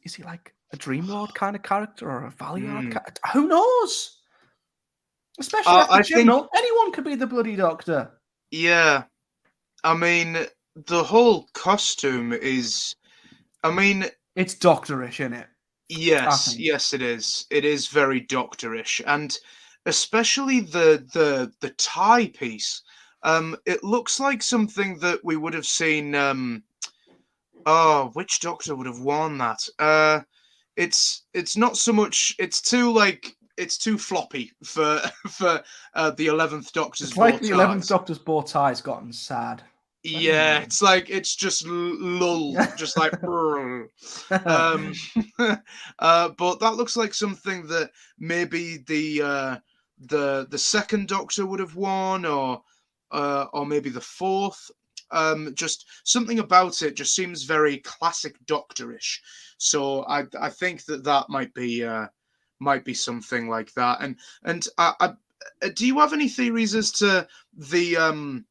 Is he like a Dream Lord kind of character or a Valiant character? Who knows? Especially after General, anyone could be the bloody Doctor. Yeah, I mean, the whole costume is, I mean, it's Doctorish, isn't it? Yes, it is. It is very Doctorish, and especially the tie piece. It looks like something that we would have seen. Which Doctor would have worn that? It's not so much. It's too floppy for the 11th Doctor's. It's like the 11th Doctor's bow tie's gotten sad. Yeah, it's like it's just lull, just like. But that looks like something that maybe the the second Doctor would have worn, or maybe the fourth. Just something about it just seems very classic Doctorish. So I think that might be something like that. And do you have any theories as to the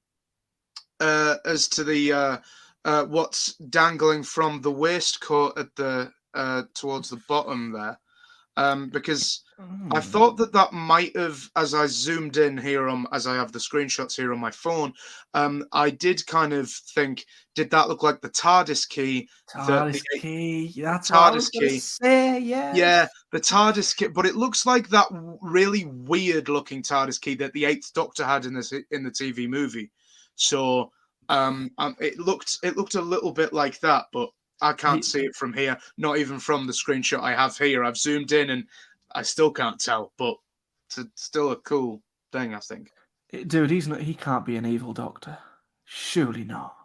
what's dangling from the waistcoat at the towards the bottom there? Because I thought that might have, as I zoomed in here as I have the screenshots here on my phone, I did kind of think, did that look like the TARDIS key? TARDIS key. That's what I was TARDIS going to key. say. Yeah. Yeah, the TARDIS key, but it looks like that really weird looking TARDIS key that the Eighth Doctor had in the TV movie. So it looked a little bit like that, but I can't see it from here. Not even from the screenshot I have here. I've zoomed in and I still can't tell, but it's still a cool thing, I think. Dude, he can't be an evil Doctor. Surely not.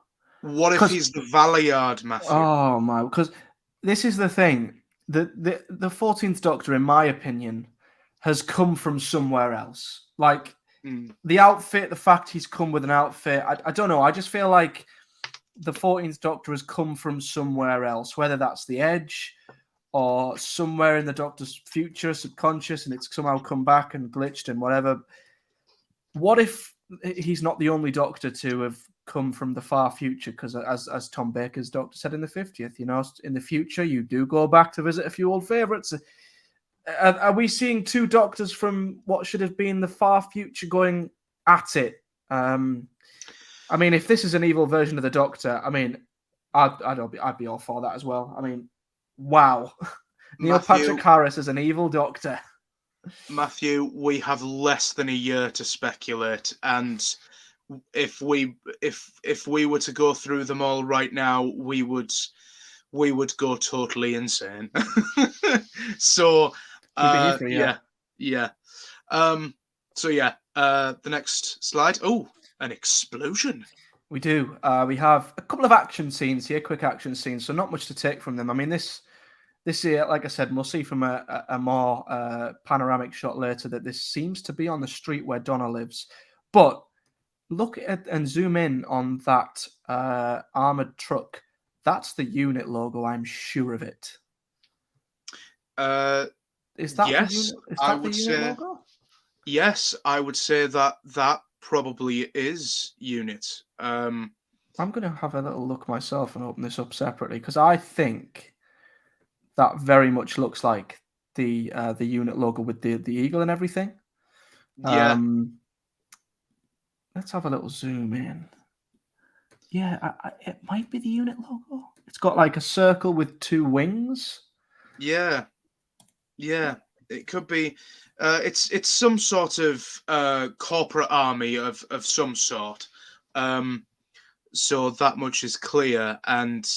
What if he's the Valeyard, Matthew? Oh my, because this is the thing. The 14th Doctor, in my opinion, has come from somewhere else. Like the outfit, the fact he's come with an outfit, I don't know. I just feel like the 14th Doctor has come from somewhere else, whether that's the Edge or somewhere in the Doctor's future, subconscious, and it's somehow come back and glitched and whatever. What if he's not the only Doctor to have come from the far future? Because as Tom Baker's Doctor said in the 50th, you know, in the future, you do go back to visit a few old favourites. Are we seeing two Doctors from what should have been the far future going at it? I mean, if this is an evil version of the Doctor, I mean, I'd be all for that as well. I mean, wow. Neil Patrick Harris is an evil Doctor. Matthew, we have less than a year to speculate, and if we were to go through them all right now, we would go totally insane. So the next slide. Oh, an explosion. We do. We have a couple of action scenes here, quick action scenes, so not much to take from them. I mean, this here, like I said, we'll see from a more panoramic shot later that this seems to be on the street where Donna lives. But look at and zoom in on that armored truck. That's the unit logo. I'm sure of it. Is that yes, the unit? Is that the unit logo? Yes, I would say that probably is unit. I'm going to have a little look myself and open this up separately because I think that very much looks like the unit logo with the eagle and everything. Yeah. Let's have a little zoom in. Yeah, it might be the unit logo. It's got like a circle with two wings. Yeah, it could be. It's some sort of corporate army of some sort. So that much is clear, and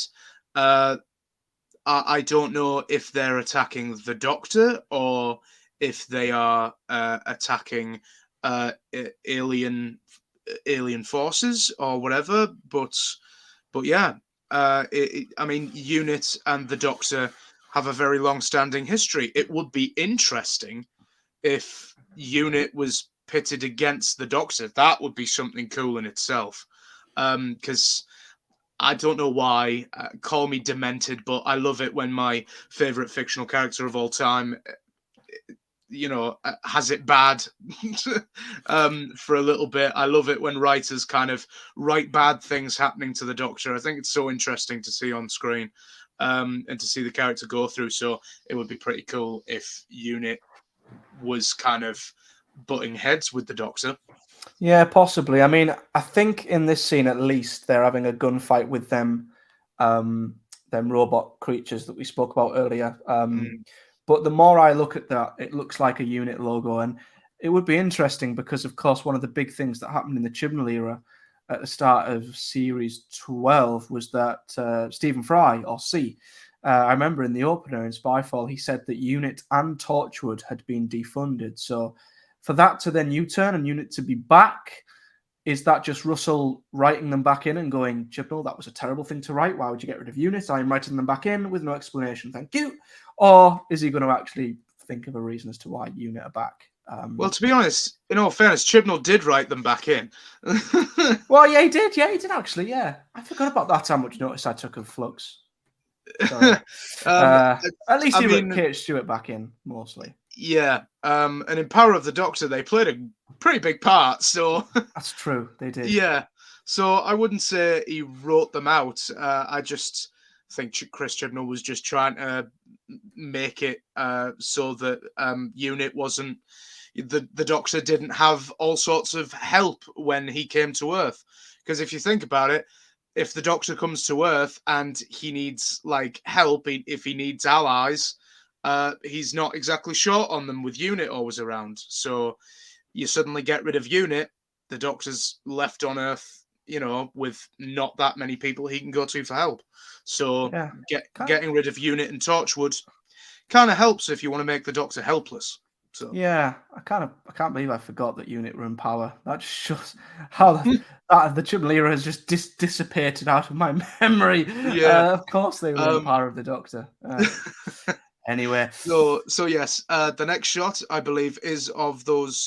I don't know if they're attacking the Doctor or if they are attacking alien forces or whatever. But yeah, I mean, Unit and the Doctor have a very long-standing history. It would be interesting if Unit was pitted against the Doctor. That would be something cool in itself. Because I don't know why, call me demented, but I love it when my favorite fictional character of all time, has it bad for a little bit. I love it when writers kind of write bad things happening to the Doctor. I think it's so interesting to see on screen and to see the character go through. So it would be pretty cool if Unit was kind of butting heads with the Doctor. Yeah, possibly. I mean, I think in this scene, at least, they're having a gunfight with them robot creatures that we spoke about earlier. But the more I look at that, it looks like a Unit logo. And it would be interesting because, of course, one of the big things that happened in the Chibnall era at the start of Series 12 was that Stephen Fry, or C, I remember in the opener in Spyfall, he said that Unit and Torchwood had been defunded. So for that to then U-turn and Unit to be back, is that just Russell writing them back in and going, Chibnall, that was a terrible thing to write. Why would you get rid of Unit? I'm writing them back in with no explanation. Thank you. Or is he going to actually think of a reason as to why Unit are back? Well, to be honest, in all fairness, Chibnall did write them back in. Well, yeah, he did. Yeah, he did actually. Yeah, I forgot about that. How much notice I took of Flux. Sorry. At least he wrote Kate Stewart back in mostly. Yeah, and in Power of the Doctor, they played a pretty big part. So that's true. They did. Yeah. So I wouldn't say he wrote them out. I just think Chris Chibnall was just trying to make it so that Unit wasn't the Doctor didn't have all sorts of help when he came to Earth. Because if you think about it, if the Doctor comes to Earth and he needs like help, if he needs allies, he's not exactly short on them with Unit always around. So you suddenly get rid of Unit, the Doctor's left on Earth, with not that many people he can go to for help. So getting rid of Unit and Torchwood kind of helps if you want to make the Doctor helpless. So yeah, I can't believe I forgot that Unit were in power. That shows how the Chibnall era has just dissipated out of my memory. Yeah, of course they were in power of the Doctor. Anyway, so yes, the next shot I believe is of those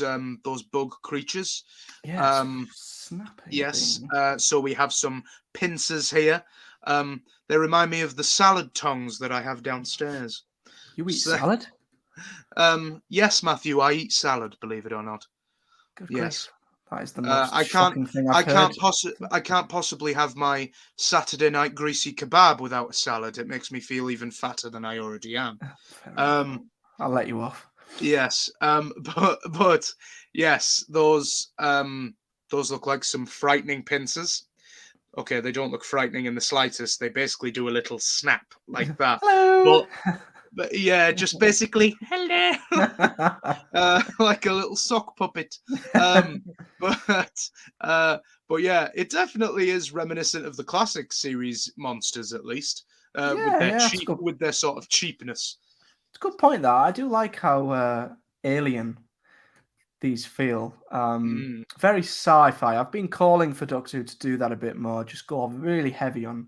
bug creatures. Yeah, snappy. Yes, so we have some pincers here. They remind me of the salad tongs that I have downstairs. You eat salad? Yes, Matthew, I eat salad. Believe it or not. Good yes, grief. That is the most shocking thing I've heard. I can't possibly have my Saturday night greasy kebab without a salad. It makes me feel even fatter than I already am. I'll let you off. Yes, but yes, those look like some frightening pincers. Okay, they don't look frightening in the slightest. They basically do a little snap like that. Hello. But yeah, just basically hello, like a little sock puppet. But yeah, it definitely is reminiscent of the classic series monsters, at least with their sort of cheapness. It's a good point, that I do like how alien these feel. Very sci-fi. I've been calling for Doctor Who to do that a bit more. Just go really heavy on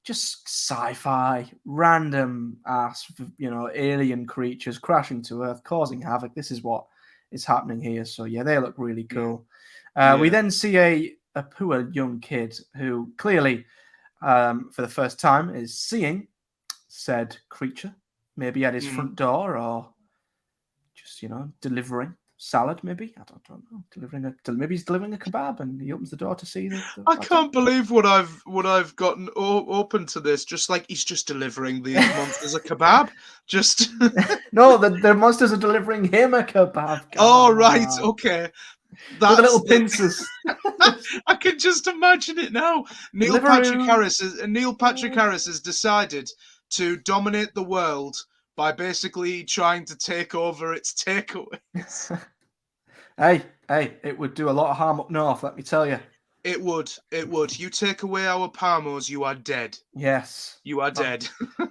just sci-fi, random ass, alien creatures crashing to Earth, causing havoc. This is what is happening here. So yeah, they look really cool. We then see a poor young kid who clearly, for the first time, is seeing said creature, maybe at his front door, or just delivering salad, maybe. I don't know. Maybe he's delivering a kebab, and he opens the door to see the I can't believe what I've gotten open to this. Just like he's just delivering the monsters a kebab. Just no, the monsters are delivering him a kebab. Right, okay. With the little pincers. I can just imagine it now. Neil Patrick Harris has decided to dominate the world by basically trying to take over its takeaways. Hey, it would do a lot of harm up north, let me tell you. It would. You take away our Parmos, you are dead. Yes. You are dead.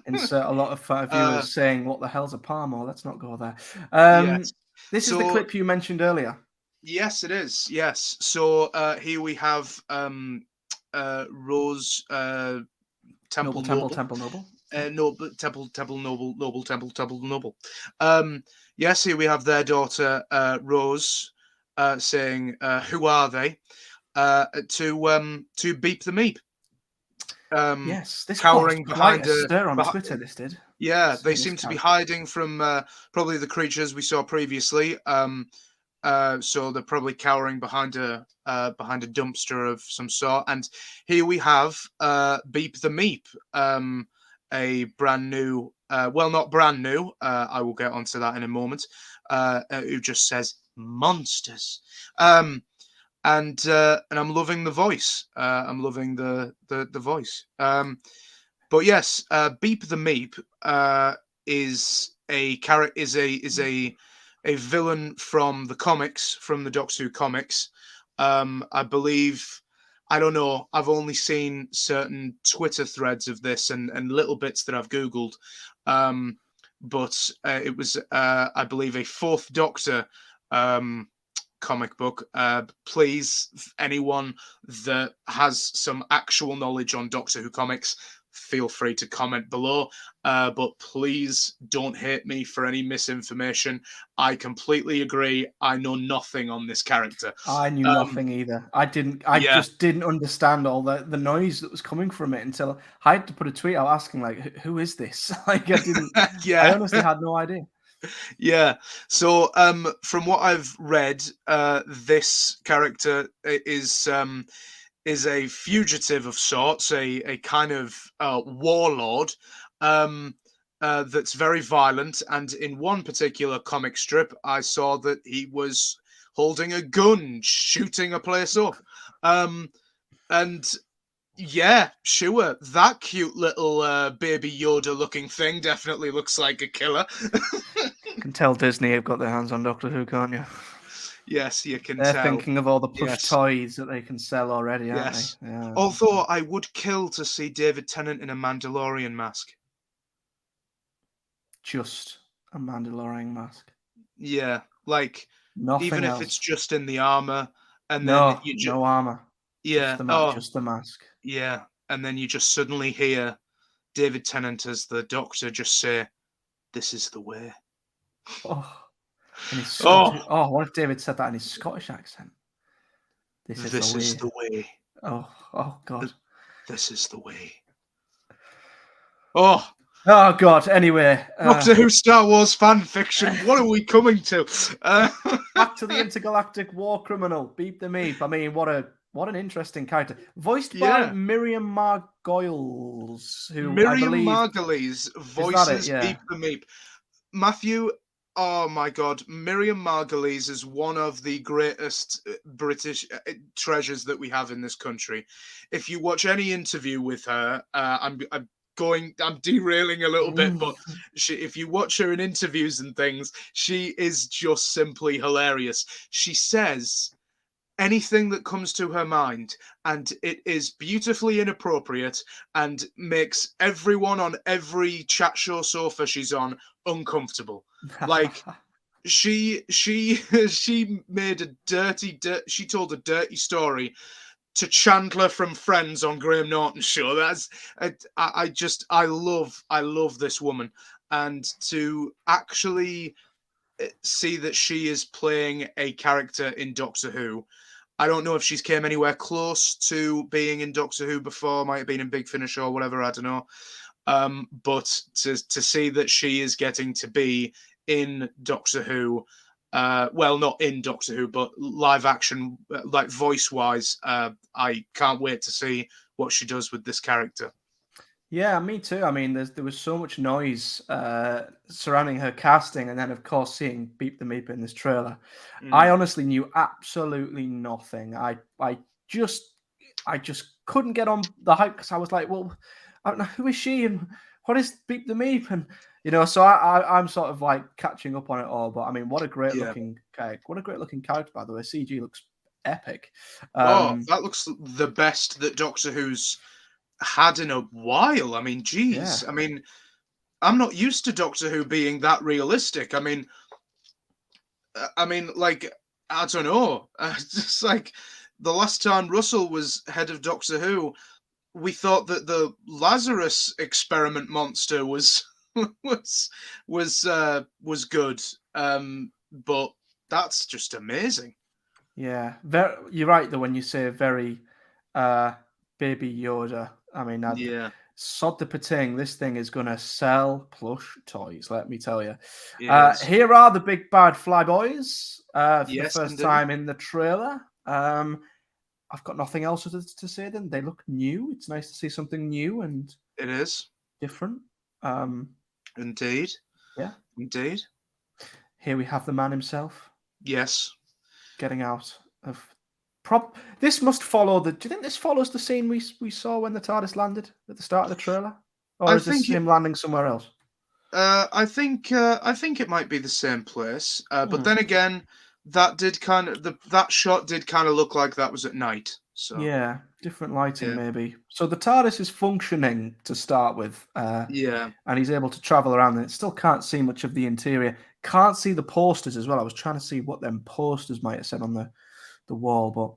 Insert a lot of viewers saying, what the hell's a Parmo? Let's not go there. Yes. This is the clip you mentioned earlier. Yes, it is. Yes. So here we have Rose Temple Noble. Temple Noble. Yes, here we have their daughter Rose saying, "Who are they?" To beep the Meep. Yes, this cowering behind a stir on Twitter. This did. Yeah, they seem to be hiding from probably the creatures we saw previously. So they're probably cowering behind a dumpster of some sort. And here we have Beep the Meep, a brand new, well, not brand new. I will get onto that in a moment. Who just says monsters. And I'm loving the voice. I'm loving the voice. But yes, Beep the Meep is a villain from the comics, from the Doctor Who comics. I believe, I don't know, I've only seen certain Twitter threads of this and little bits that I've Googled. But it was, I believe, a Fourth Doctor comic book. Please, anyone that has some actual knowledge on Doctor Who comics, feel free to comment below. But please don't hate me for any misinformation. I completely agree. I know nothing on this character. I knew nothing either. I just didn't understand all the noise that was coming from it until I had to put a tweet out asking, like, who is this? Like, I didn't. Yeah. I honestly had no idea. Yeah. So, from what I've read, this character is a fugitive of sorts, a kind of warlord that's very violent. And in one particular comic strip, I saw that he was holding a gun, shooting a place up. And yeah, sure, that cute little baby Yoda-looking thing definitely looks like a killer. You can tell Disney have got their hands on Doctor Who, can't you? Yes, you can They're tell. thinking of all the plush Yes. toys that they can sell already, aren't Yes. they? Yeah. Although I would kill to see David Tennant in a Mandalorian mask. Just a Mandalorian mask. Yeah, like Nothing even else. if it's just in the armor, and No, then you no armor. yeah, Just the mask. yeah, and then you just suddenly hear David Tennant as the Doctor just say, "This is the way." Oh, and his Oh, what if David said that in his Scottish accent? This is the way. Oh God. This is the way. Oh. Oh God. Anyway, Doctor Who Star Wars fan fiction. What are we coming to? Back to the intergalactic war criminal, Beep the Meep. I mean, what an interesting character, voiced by Miriam Margolyes, who I believe Margolyes voices Beep the Meep. Matthew, oh my God, Miriam Margolyes is one of the greatest British treasures that we have in this country. If you watch any interview with her, I'm derailing a little bit, but if you watch her in interviews and things, she is just simply hilarious. She says anything that comes to her mind, and it is beautifully inappropriate and makes everyone on every chat show sofa she's on uncomfortable. Like she made she told a dirty story to Chandler from Friends on Graham Norton's show. I love this woman, and to actually see that she is playing a character in Doctor Who. I don't know if she's came anywhere close to being in Doctor Who before. Might have been in Big Finish or whatever. I don't know. But to see that she is getting to be in Doctor Who. Well, not in Doctor Who, but live action, like voice-wise, I can't wait to see what she does with this character. Yeah, me too. I mean, there was so much noise surrounding her casting, and then of course seeing Beep the Meep in this trailer. I honestly knew absolutely nothing. I just couldn't get on the hype because I was like, well, I don't know, who is she and what is Beep the Meep? And so I'm sort of like catching up on it all. But I mean, what a great looking character! What a great looking character, by the way. CG looks epic. That looks the best that Doctor Who's had in a while. I mean, geez. Yeah. I mean, I'm not used to Doctor Who being that realistic. I mean, like, I don't know. Just like the last time Russell was head of Doctor Who, we thought that the Lazarus experiment monster was good. But that's just amazing. Yeah, you're right though when you say very baby Yoda. I mean, sod the pating. This thing is gonna sell plush toys. Let me tell you. Here are the big bad flyboys for the first time in the trailer. I've got nothing else to say. Then they look new. It's nice to see something new and it is different. Indeed. Yeah. Indeed. Here we have the man himself. Yes. Getting out of this must follow do you think this follows the scene we saw when the TARDIS landed at the start of the trailer? Or is this him landing somewhere else? I think it might be the same place. But then again, that shot did kind of look like that was at night. So yeah, different lighting maybe. So the TARDIS is functioning to start with. And he's able to travel around, and it still can't see much of the interior. Can't see the posters as well. I was trying to see what them posters might have said on the wall, but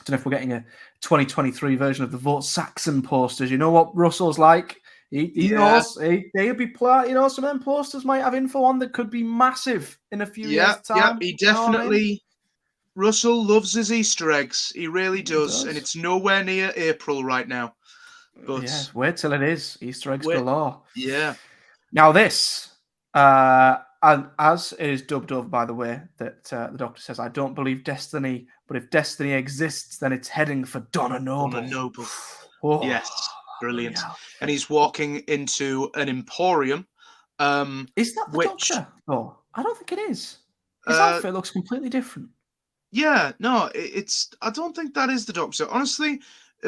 don't know if we're getting a 2023 version of the Vote Saxon posters. You know what Russell's like. He knows. He'll be some of them posters might have info on that could be massive in a few years' time. Yeah, he definitely. Russell loves his Easter eggs. He really does. And it's nowhere near April right now. But wait till it is. Easter eggs galore. Yeah. Now this, as it is dubbed over, by the way, that the Doctor says, I don't believe destiny, but if destiny exists, then it's heading for Donna Noble. Donna Noble. Yes, brilliant. Yeah. And he's walking into an emporium. Is that the Doctor? Oh, I don't think it is. His outfit looks completely different. Yeah, no, I don't think that is the Doctor. Honestly,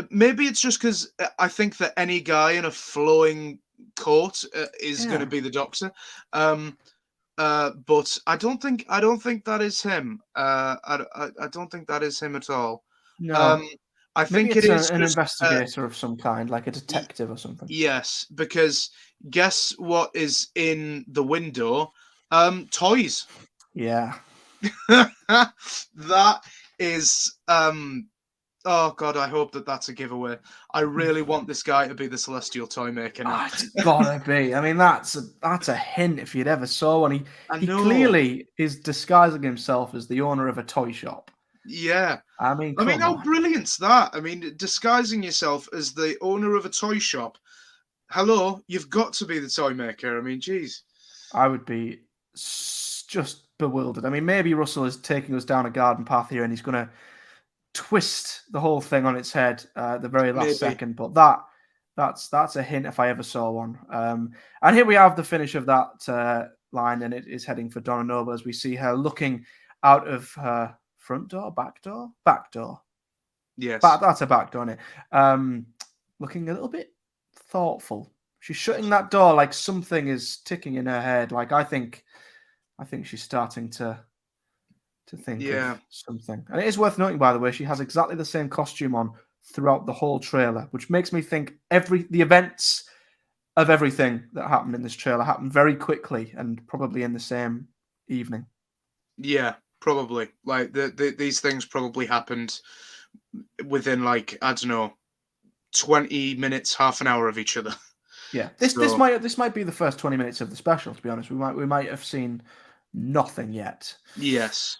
maybe it's just because I think that any guy in a flowing coat is going to be the Doctor. But I don't think that is him. I don't think that is him at all. No. I think it is an investigator of some kind, like a detective or something. Yes, because guess what is in the window? Toys. Yeah. That is oh god, I hope that's a giveaway. I really want this guy to be the Celestial Toy Maker now. It's gotta be. I mean, that's a hint if you'd ever saw one. He clearly is disguising himself as the owner of a toy shop. Yeah. I mean, how brilliant's that? I mean, disguising yourself as the owner of a toy shop. Hello, you've got to be the toy maker. I mean, geez. I would be just bewildered. I mean, maybe Russell is taking us down a garden path here and he's going to twist the whole thing on its head at the very last second. But that's a hint if I ever saw one. And here we have the finish of that line, and it is heading for Donna Noble as we see her looking out of her front door, back door. Yes, that's a back door, isn't it? Looking a little bit thoughtful. She's shutting that door like something is ticking in her head. Like I think she's starting to think of something. And it is worth noting, by the way, she has exactly the same costume on throughout the whole trailer, which makes me think the events of everything that happened in this trailer happened very quickly and probably in the same evening. Yeah, probably. Like these things probably happened within, like, I don't know, 20 minutes, half an hour of each other. Yeah, this might be the first 20 minutes of the special. To be honest, we might have seen nothing yet. Yes.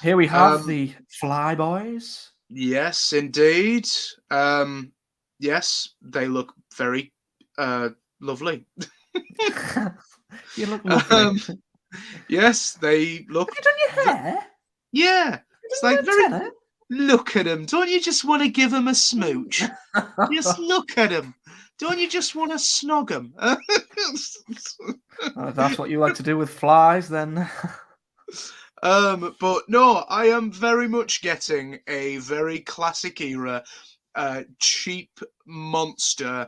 Here we have the Flyboys. Yes, indeed. Yes, they look very lovely. You look lovely. Yes, they look. Have you done your hair? Yeah, it's like very. Look at them. Don't you just want to give them a smooch? Just look at them. Don't you just want to snog them? If that's what you like to do with flies, then. But no, I am very much getting a very classic era, cheap monster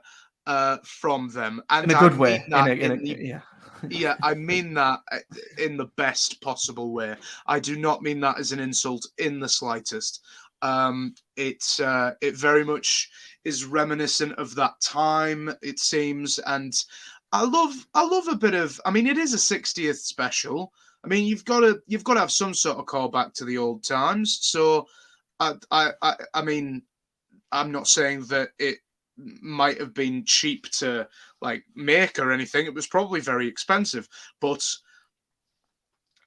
from them, and in a good way. Yeah, I mean that in the best possible way. I do not mean that as an insult in the slightest. It very much is reminiscent of that time, it seems, and I love a bit of. I mean, it is a 60th special. I mean, you've got to have some sort of callback to the old times. So, I mean, I'm not saying that it might have been cheap to like make or anything. It was probably very expensive, but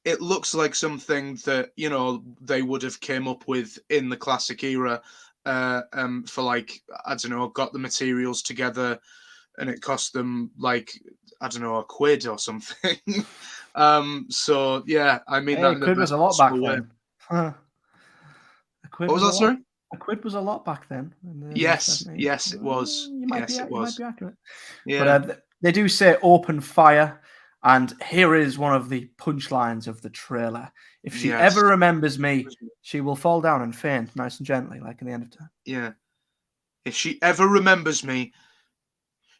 it looks like something that, you know, they would have came up with in the classic era, for like, I don't know, got the materials together and it cost them like, I don't know, £1 or something. So yeah, I mean, that £1 was a lot back then. What was that, sorry? £1 was a lot back then. Yes, it was. You might be accurate. Yeah. But they do say open fire, and here is one of the punchlines of the trailer. If she ever remembers me, she will fall down and faint nice and gently, like in the end of time. Yeah. If she ever remembers me,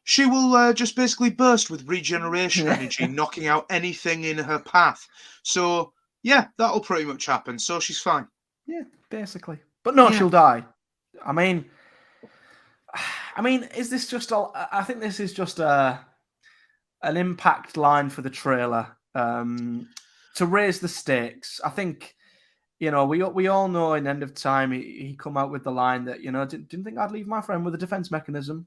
she will just basically burst with regeneration energy, knocking out anything in her path. So, yeah, that'll pretty much happen. So she's fine. Yeah, basically. But no, she'll die. I mean, is this just I think this is just an impact line for the trailer to raise the stakes. I think you know, we all know in End of Time he come out with the line that, you know, didn't think I'd leave my friend with a defense mechanism.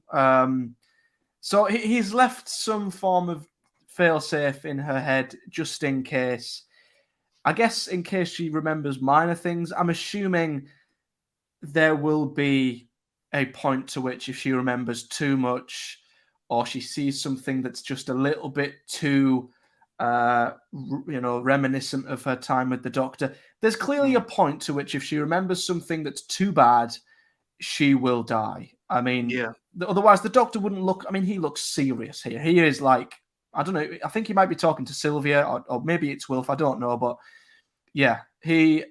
So he's left some form of failsafe in her head just in case. I guess in case she remembers minor things. I'm assuming there will be a point to which if she remembers too much or she sees something that's just a little bit too reminiscent of her time with the Doctor, there's clearly a point to which if she remembers something that's too bad, she will die. I mean, otherwise the Doctor wouldn't look, I mean, he looks serious here. He is like, I don't know, I think he might be talking to Sylvia or maybe it's Wilf, I don't know, but yeah, he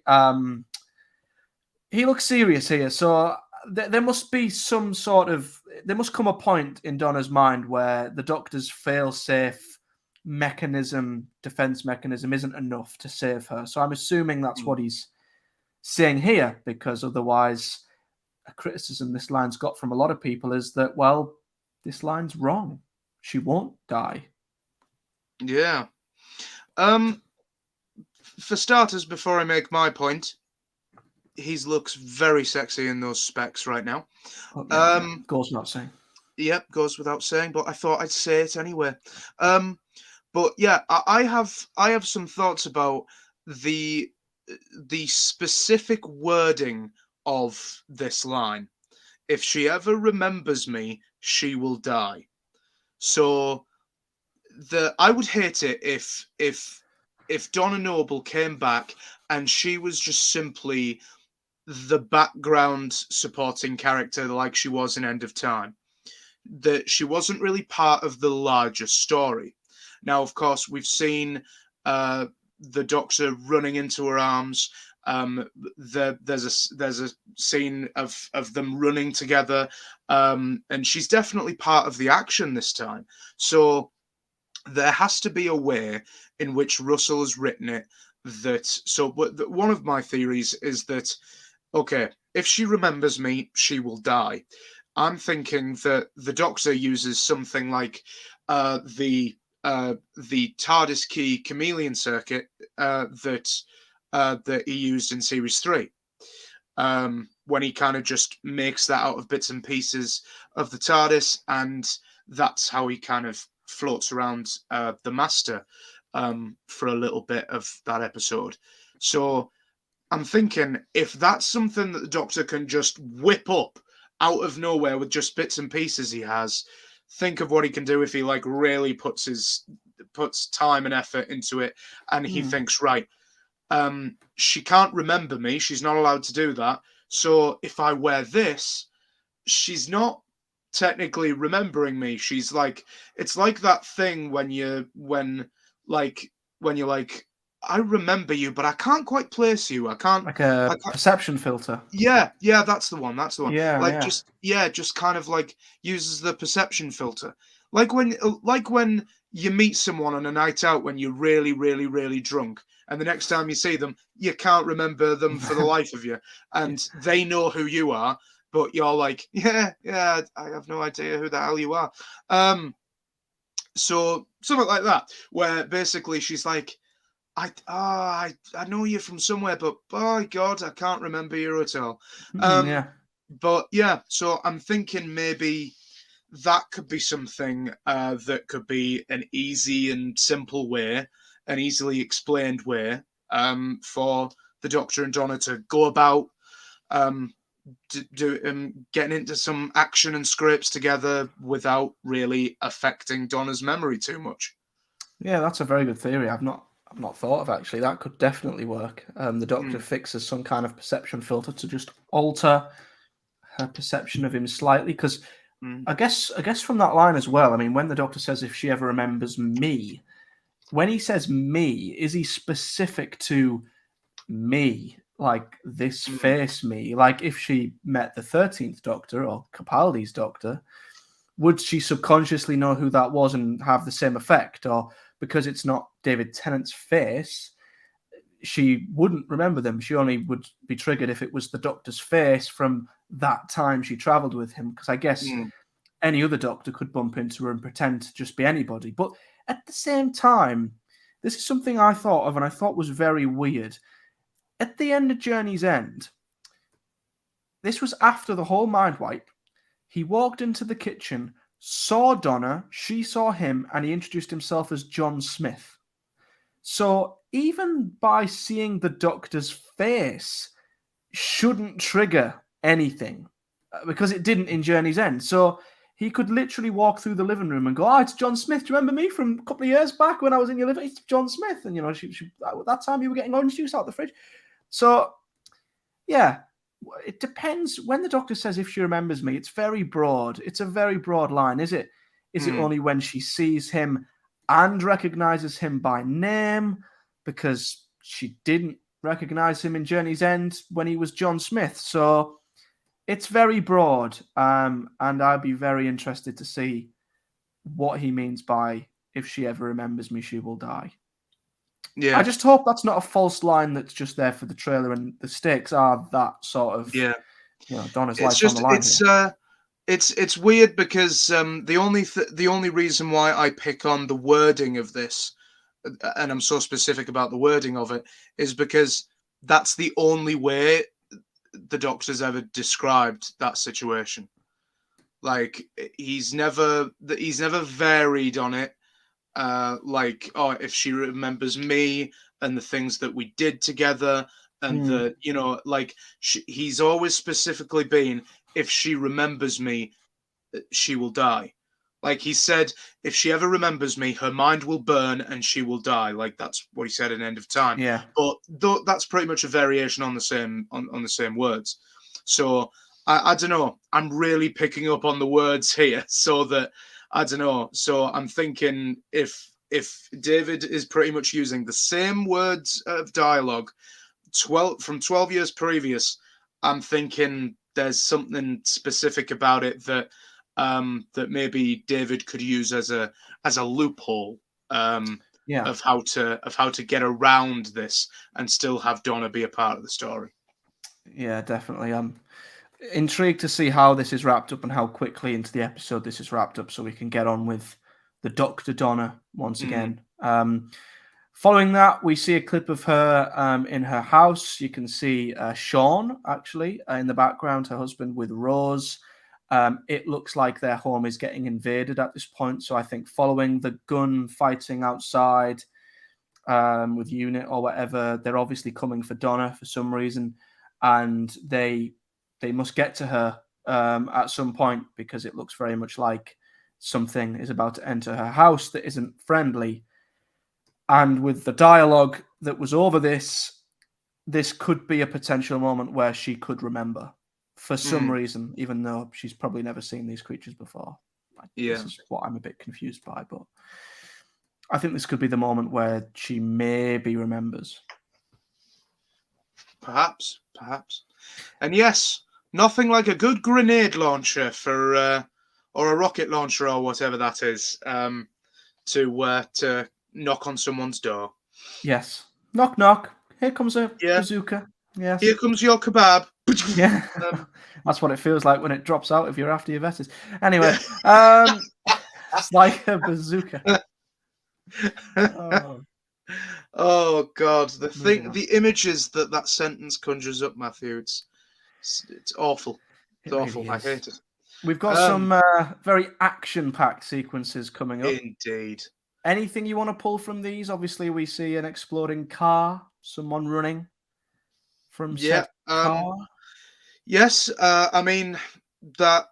looks serious here. So there must be some sort of, there must come a point in Donna's mind where the Doctor's fail-safe defense mechanism isn't enough to save her. So I'm assuming that's what he's saying here, because otherwise a criticism this line's got from a lot of people is that, well, this line's wrong. She won't die. Yeah. For starters, before I make my point, he looks very sexy in those specs right now. Goes without saying. Yep, goes without saying, but I thought I'd say it anyway. But yeah, I have some thoughts about the specific wording of this line. If she ever remembers me, she will die. So I would hate it if Donna Noble came back and she was just simply the background supporting character like she was in End of Time. That she wasn't really part of the larger story. Now, of course, we've seen the Doctor running into her arms. There's a scene of them running together, and she's definitely part of the action this time. So there has to be a way in which Russell has written it that. So, one of my theories is that, okay, if she remembers me, she will die. I'm thinking that the Doctor uses something like the TARDIS key chameleon circuit that he used in Series 3, when he kind of just makes that out of bits and pieces of the TARDIS, and that's how he kind of floats around the Master for a little bit of that episode. So I'm thinking if that's something that the Doctor can just whip up out of nowhere with just bits and pieces he has, think of what he can do if he like really puts time and effort into it, and he thinks, right, she can't remember me, she's not allowed to do that, so if I wear this, she's not technically remembering me. She's like, it's like that thing when you're like I remember you, but I can't quite place you. I can't. Like a perception filter. Yeah, that's the one. That's the one. Yeah, just kind of like uses the perception filter. Like when you meet someone on a night out when you're really, really, really drunk, and the next time you see them, you can't remember them for the life of you, and they know who you are, but you're like, yeah, I have no idea who the hell you are. So something like that, where basically she's like, I know you from somewhere, but by God, I can't remember you at all. But yeah, so I'm thinking maybe that could be something that could be an easy and simple way, an easily explained way for the Doctor and Donna to go about getting into some action and scrapes together without really affecting Donna's memory too much. Yeah, that's a very good theory. I've not thought of actually. That could definitely work. The Doctor fixes some kind of perception filter to just alter her perception of him slightly. Because I guess from that line as well. I mean, when the Doctor says if she ever remembers me, when he says me, is he specific to me? Like this face me? Like if she met the 13th Doctor or Capaldi's Doctor, would she subconsciously know who that was and have the same effect? Or because it's not David Tennant's face, she wouldn't remember them. She only would be triggered if it was the Doctor's face from that time she travelled with him. Because I guess any other Doctor could bump into her and pretend to just be anybody. But at the same time, this is something I thought of and I thought was very weird. at the end of Journey's End, this was after the whole mind wipe. He walked into the kitchen, saw Donna, she saw him, and he introduced himself as John Smith. So even by seeing the Doctor's face shouldn't trigger anything, because it didn't in Journey's End. So he could literally walk through the living room and go, it's John Smith. Do you remember me from a couple of years back when I was in your living room? It's John Smith. And, that time you were getting orange juice out the fridge. So, yeah, it depends. When the Doctor says if she remembers me, it's very broad. It's a very broad line. Is it only when she sees him and recognizes him by name? Because she didn't recognize him in Journey's End when he was John Smith. So it's very broad. And I'd be very interested to see what he means by if she ever remembers me, she will die. Yeah. I just hope that's not a false line that's just there for the trailer, and the stakes are that sort of, Donna's life on the line. It's weird because the only reason why I pick on the wording of this, and I'm so specific about the wording of it, is because that's the only way the Doctor's ever described that situation. Like, he's never varied on it. If she remembers me and the things that we did together, and he's always specifically been, if she remembers me, she will die. Like, he said, if she ever remembers me, her mind will burn and she will die. Like, that's what he said in End of Time. Yeah. But that's pretty much a variation on the same on the same words. So I don't know. I'm really picking up on the words here, so that I don't know. So I'm thinking if David is pretty much using the same words of dialogue 12 years previous, I'm thinking there's something specific about it that maybe David could use as a loophole of how to get around this and still have Donna be a part of the story. Yeah, definitely. I'm intrigued to see how this is wrapped up and how quickly into the episode this is wrapped up, so we can get on with the Dr. Donna once again. Following that, we see a clip of her in her house. You can see Sean, actually, in the background, her husband with Rose. It looks like their home is getting invaded at this point. So I think following the gun fighting outside with Unit or whatever, they're obviously coming for Donna for some reason. And they must get to her at some point, because it looks very much like something is about to enter her house that isn't friendly. And with the dialogue that was over this could be a potential moment where she could remember for some reason, even though she's probably never seen these creatures before. This is what I'm a bit confused by, but I think this could be the moment where she maybe remembers. Perhaps. And yes, nothing like a good grenade launcher for or a rocket launcher or whatever that is to knock on someone's door. Yes. Knock, knock. Here comes a bazooka. Yes. Here comes your kebab. Yeah. That's what it feels like when it drops out if you're after your Vetters. Anyway, it's like a bazooka. Oh God, the images that sentence conjures up, Matthew, it's awful. It's awful. Really, I hate it. We've got some very action-packed sequences coming up. Indeed. Anything you want to pull from these? Obviously, we see an exploding car, someone running from said car. Yes, I mean that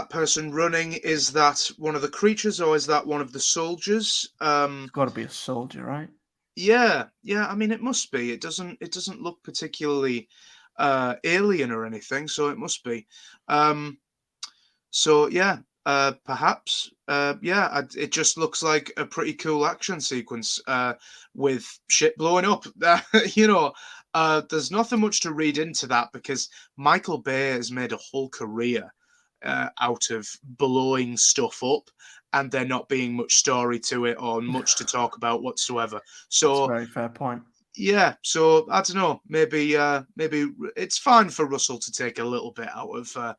person running, is that one of the creatures or is that one of the soldiers? It's got to be a soldier, right? Yeah. I mean, it must be. It doesn't look particularly alien or anything, so it must be. So yeah, perhaps. It just looks like a pretty cool action sequence with shit blowing up. There's nothing much to read into that, because Michael Bay has made a whole career out of blowing stuff up, and there not being much story to it or much to talk about whatsoever. So that's a very fair point. Yeah, so I don't know. Maybe it's fine for Russell to take a little bit out of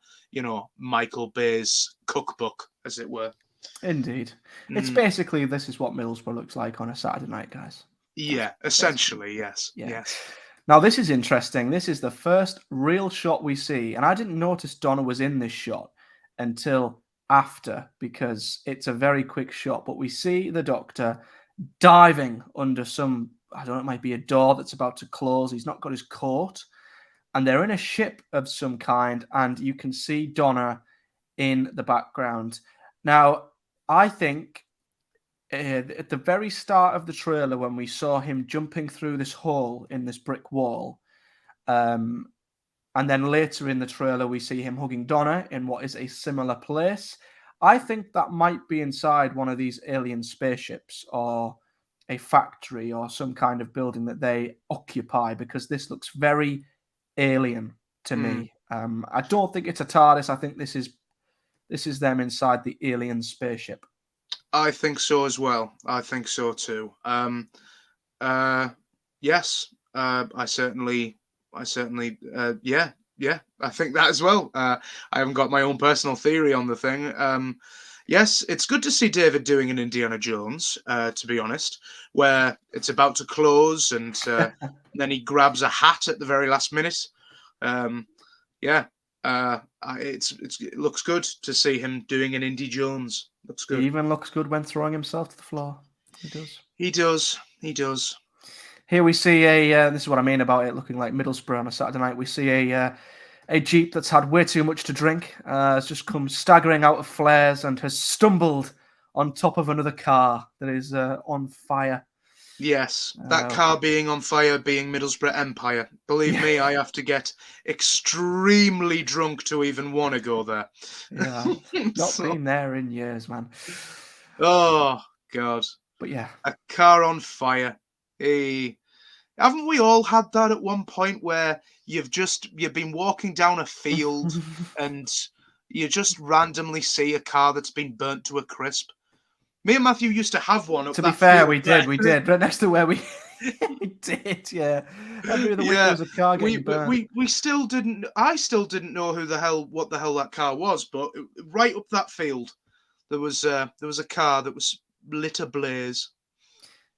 Michael Bay's cookbook, as it were. Indeed, it's basically, this is what Middlesbrough looks like on a Saturday night, guys. Yeah, essentially, yes. Now, this is interesting. This is the first real shot we see, and I didn't notice Donna was in this shot until after, because it's a very quick shot. But we see the Doctor diving under some, I don't know, it might be a door that's about to close. He's not got his coat, and they're in a ship of some kind, and you can see Donna in the background. Now, I think at the very start of the trailer, when we saw him jumping through this hole in this brick wall, and then later in the trailer, we see him hugging Donna in what is a similar place. I think that might be inside one of these alien spaceships or a factory or some kind of building that they occupy, because this looks very alien to me. I don't think it's a TARDIS. I think this is them inside the alien spaceship. I think so as well. I think so too. Yes. I certainly. Yeah. I think that as well. I haven't got my own personal theory on the thing. Yes, it's good to see David doing an Indiana Jones, to be honest, where it's about to close and then he grabs a hat at the very last minute. It looks good to see him doing an Indy Jones. Looks good. He even looks good when throwing himself to the floor. He does. He does. Here we see this is what I mean about it looking like Middlesbrough on a Saturday night. We see a Jeep that's had way too much to drink, has just come staggering out of flares and has stumbled on top of another car that is on fire. Yes, that car being on fire being Middlesbrough Empire. Believe me, I have to get extremely drunk to even want to go there. Yeah, not been there in years, man. Oh, God. But yeah. A car on fire. Hey. Haven't we all had that at one point where you've been walking down a field and you just randomly see a car that's been burnt to a crisp? Me and Matthew used to have one. To be fair, we did. Right next to where we did, yeah. Every other week there was a car getting burned. We still didn't. I still didn't know what the hell that car was. But right up that field, there was a car that was lit ablaze.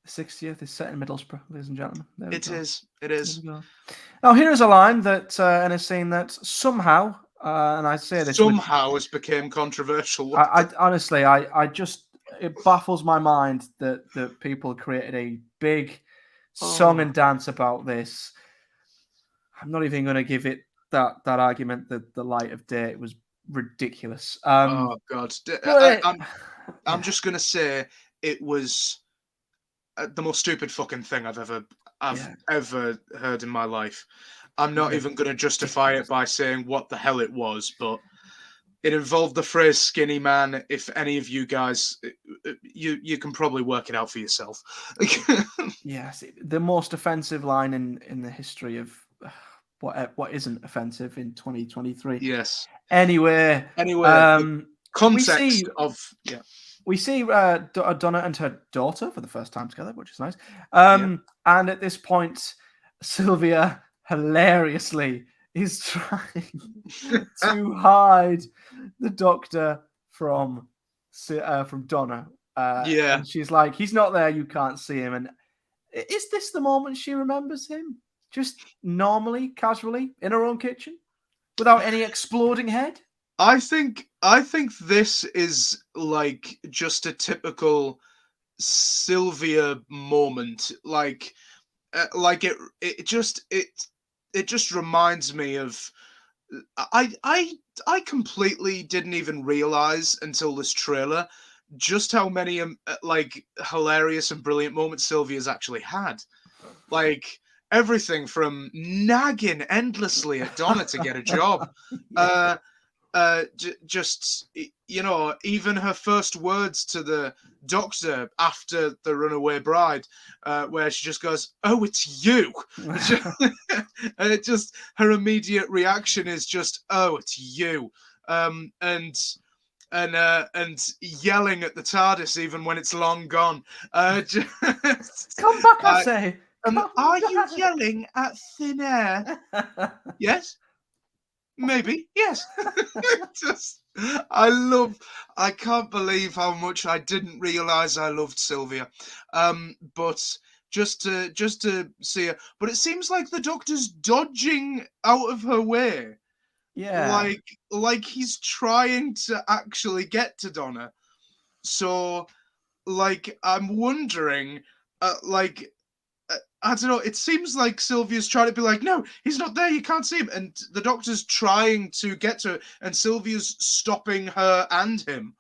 The 60th is set in Middlesbrough, ladies and gentlemen. It is. Now, here is a line that in a scene that somehow, and I say this somehow has become controversial. I honestly, it baffles my mind that people created a big song and dance about this. I'm not even going to give it that argument that the light of day. It was ridiculous. Oh God! I'm just going to say it was the most stupid fucking thing I've ever heard in my life. I'm not even going to justify it by saying what the hell it was, but it involved the phrase "skinny man." If any of you guys, you can probably work it out for yourself. Yes, the most offensive line in the history of what isn't offensive in 2023. Yes. Anyway, context we see Donna and her daughter for the first time together, which is nice. And at this point, Sylvia hilariously is trying to hide the Doctor from Donna. And she's like, he's not there, you can't see him. And is this the moment she remembers him? Just normally, casually, in her own kitchen? Without any exploding head? I think this is like just a typical Sylvia moment. Like it just reminds me of I completely didn't even realize until this trailer just how many like hilarious and brilliant moments Sylvia's actually had. Like everything from nagging endlessly at Donna to get a job. Just, you know, even her first words to the Doctor after the runaway bride, where she just goes, "Oh, it's you," and it just her immediate reaction is just, "Oh, it's you," and yelling at the TARDIS even when it's long gone. Just, come back, I say. Are you yelling at thin air? Yes. Maybe, yes. I can't believe how much I didn't realize I loved Sylvia. But just to see her. But it seems like the Doctor's dodging out of her way. Yeah. Like he's trying to actually get to Donna. So, like, I'm wondering, I don't know. It seems like Sylvia's trying to be like, no, he's not there. You can't see him. And the Doctor's trying to get to her, and Sylvia's stopping her and him.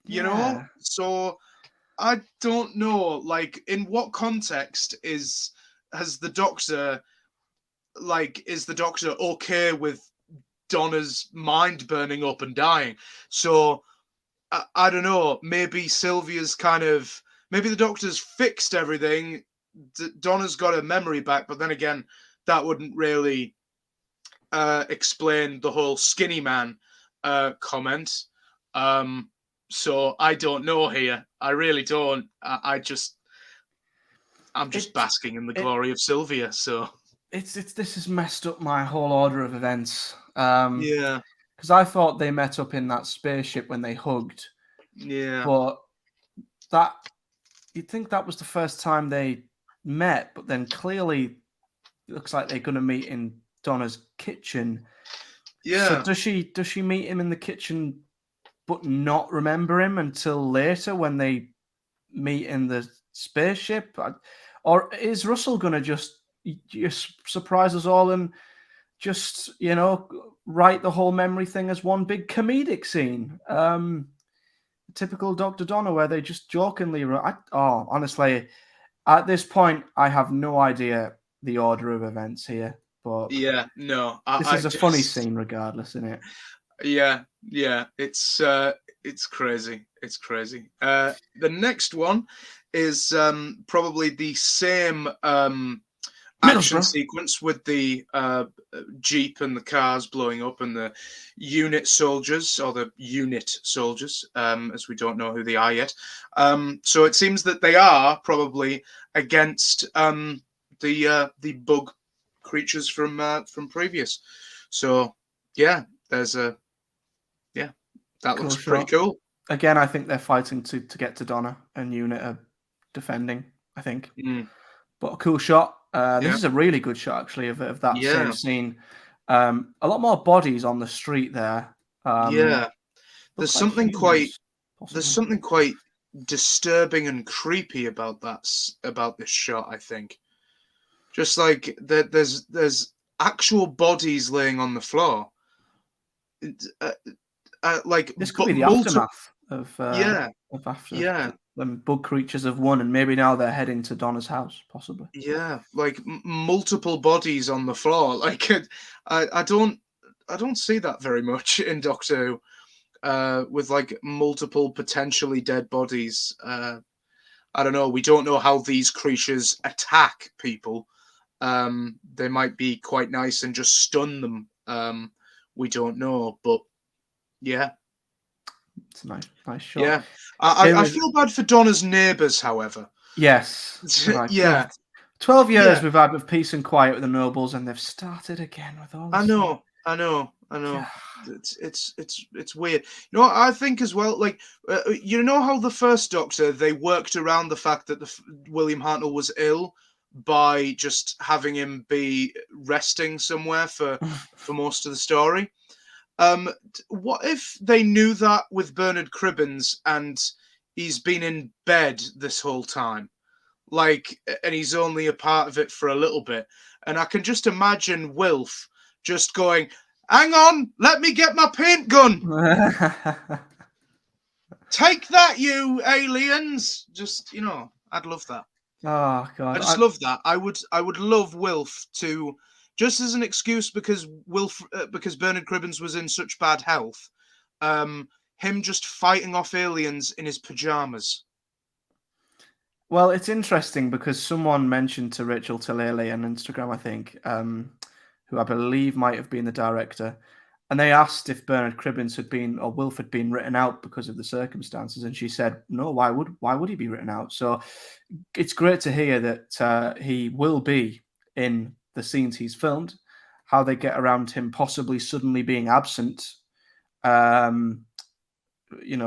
You know? Yeah. So I don't know. Like, in what context is the Doctor okay with Donna's mind burning up and dying? So I don't know. Maybe Sylvia's maybe the Doctor's fixed everything. Donna's got her memory back, but then again, that wouldn't really explain the whole skinny man comment. So I don't know here. I really don't. I'm just basking in the glory of Sylvia. So this has messed up my whole order of events. yeah, Because I thought they met up in that spaceship when they hugged, yeah, but you'd think that was the first time they met, but then clearly it looks like they're going to meet in Donna's kitchen. yeah. So does she meet him in the kitchen, but not remember him until later when they meet in the spaceship? Or is Russell going to just surprise us all and just, write the whole memory thing as one big comedic scene? Typical Dr. Donna, where they just jokingly... honestly, at this point, I have no idea the order of events here. But Yeah, no. this is a funny scene regardless, isn't it? Yeah, it's crazy. It's crazy. The next one is probably the same action sequence with the Jeep and the cars blowing up and the unit soldiers, as we don't know who they are yet. So it seems that they are probably against the bug creatures from previous. So yeah, that looks pretty cool. Again, I think they're fighting to get to Donna, and Unit are defending, I think. But a cool shot. This is a really good shot, actually, of that same scene. A lot more bodies on the street there. There's something quite disturbing and creepy about this shot, I think. Just like there's actual bodies laying on the floor. This could be the aftermath of when bug creatures have won, and maybe now they're heading to Donna's house, possibly. Yeah, like multiple bodies on the floor. Like I don't see that very much in Doctor Who, with like multiple potentially dead bodies. I don't know. We don't know how these creatures attack people. They might be quite nice and just stun them. We don't know, but yeah. It's a nice shot. Yeah. I feel bad for Donna's neighbours, however. Yes. Right. Yeah. 12 years we've had of peace and quiet with the nobles, and they've started again with all this. I know. It's weird. You know what I think as well? Like, you know how the first Doctor, they worked around the fact that William Hartnell was ill by just having him be resting somewhere for most of the story. What if they knew that with Bernard Cribbins and he's been in bed this whole time? Like, and he's only a part of it for a little bit. And I can just imagine Wilf just going, hang on, let me get my paint gun. Take that, you aliens. Just, I'd love that. Oh, God. I just love that. I would love Wilf to... Just as an excuse because Bernard Cribbins was in such bad health, him just fighting off aliens in his pajamas. Well, it's interesting because someone mentioned to Rachel Talele on Instagram, I think, who I believe might have been the director, and they asked if Bernard Cribbins or Wilf had been written out because of the circumstances, and she said, no, why would he be written out? So it's great to hear that he will be in the scenes he's filmed, how they get around him possibly suddenly being absent.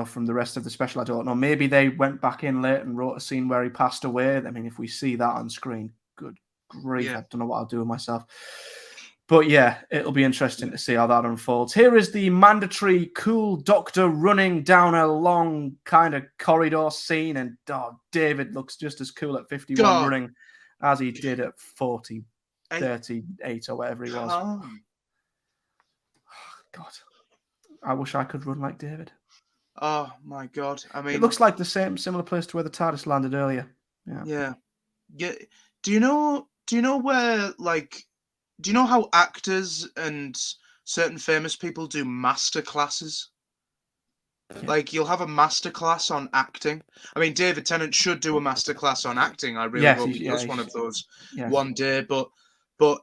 from the rest of the special. I don't know. Maybe they went back in late and wrote a scene where he passed away. I mean, if we see that on screen, good grief, I don't know what I'll do with myself. But yeah, it'll be interesting to see how that unfolds. Here is the mandatory cool doctor running down a long kind of corridor scene, and David looks just as cool at 51 running as he did at 40, 38 or whatever he was. God, I wish I could run like David. Oh my God! I mean, it looks like the similar place to where the TARDIS landed earlier. Yeah. Do you know where, like, do you know how actors and certain famous people do master classes? Like, you'll have a master class on acting. I mean, David Tennant should do a master class on acting. I really hope he does one of those one day. But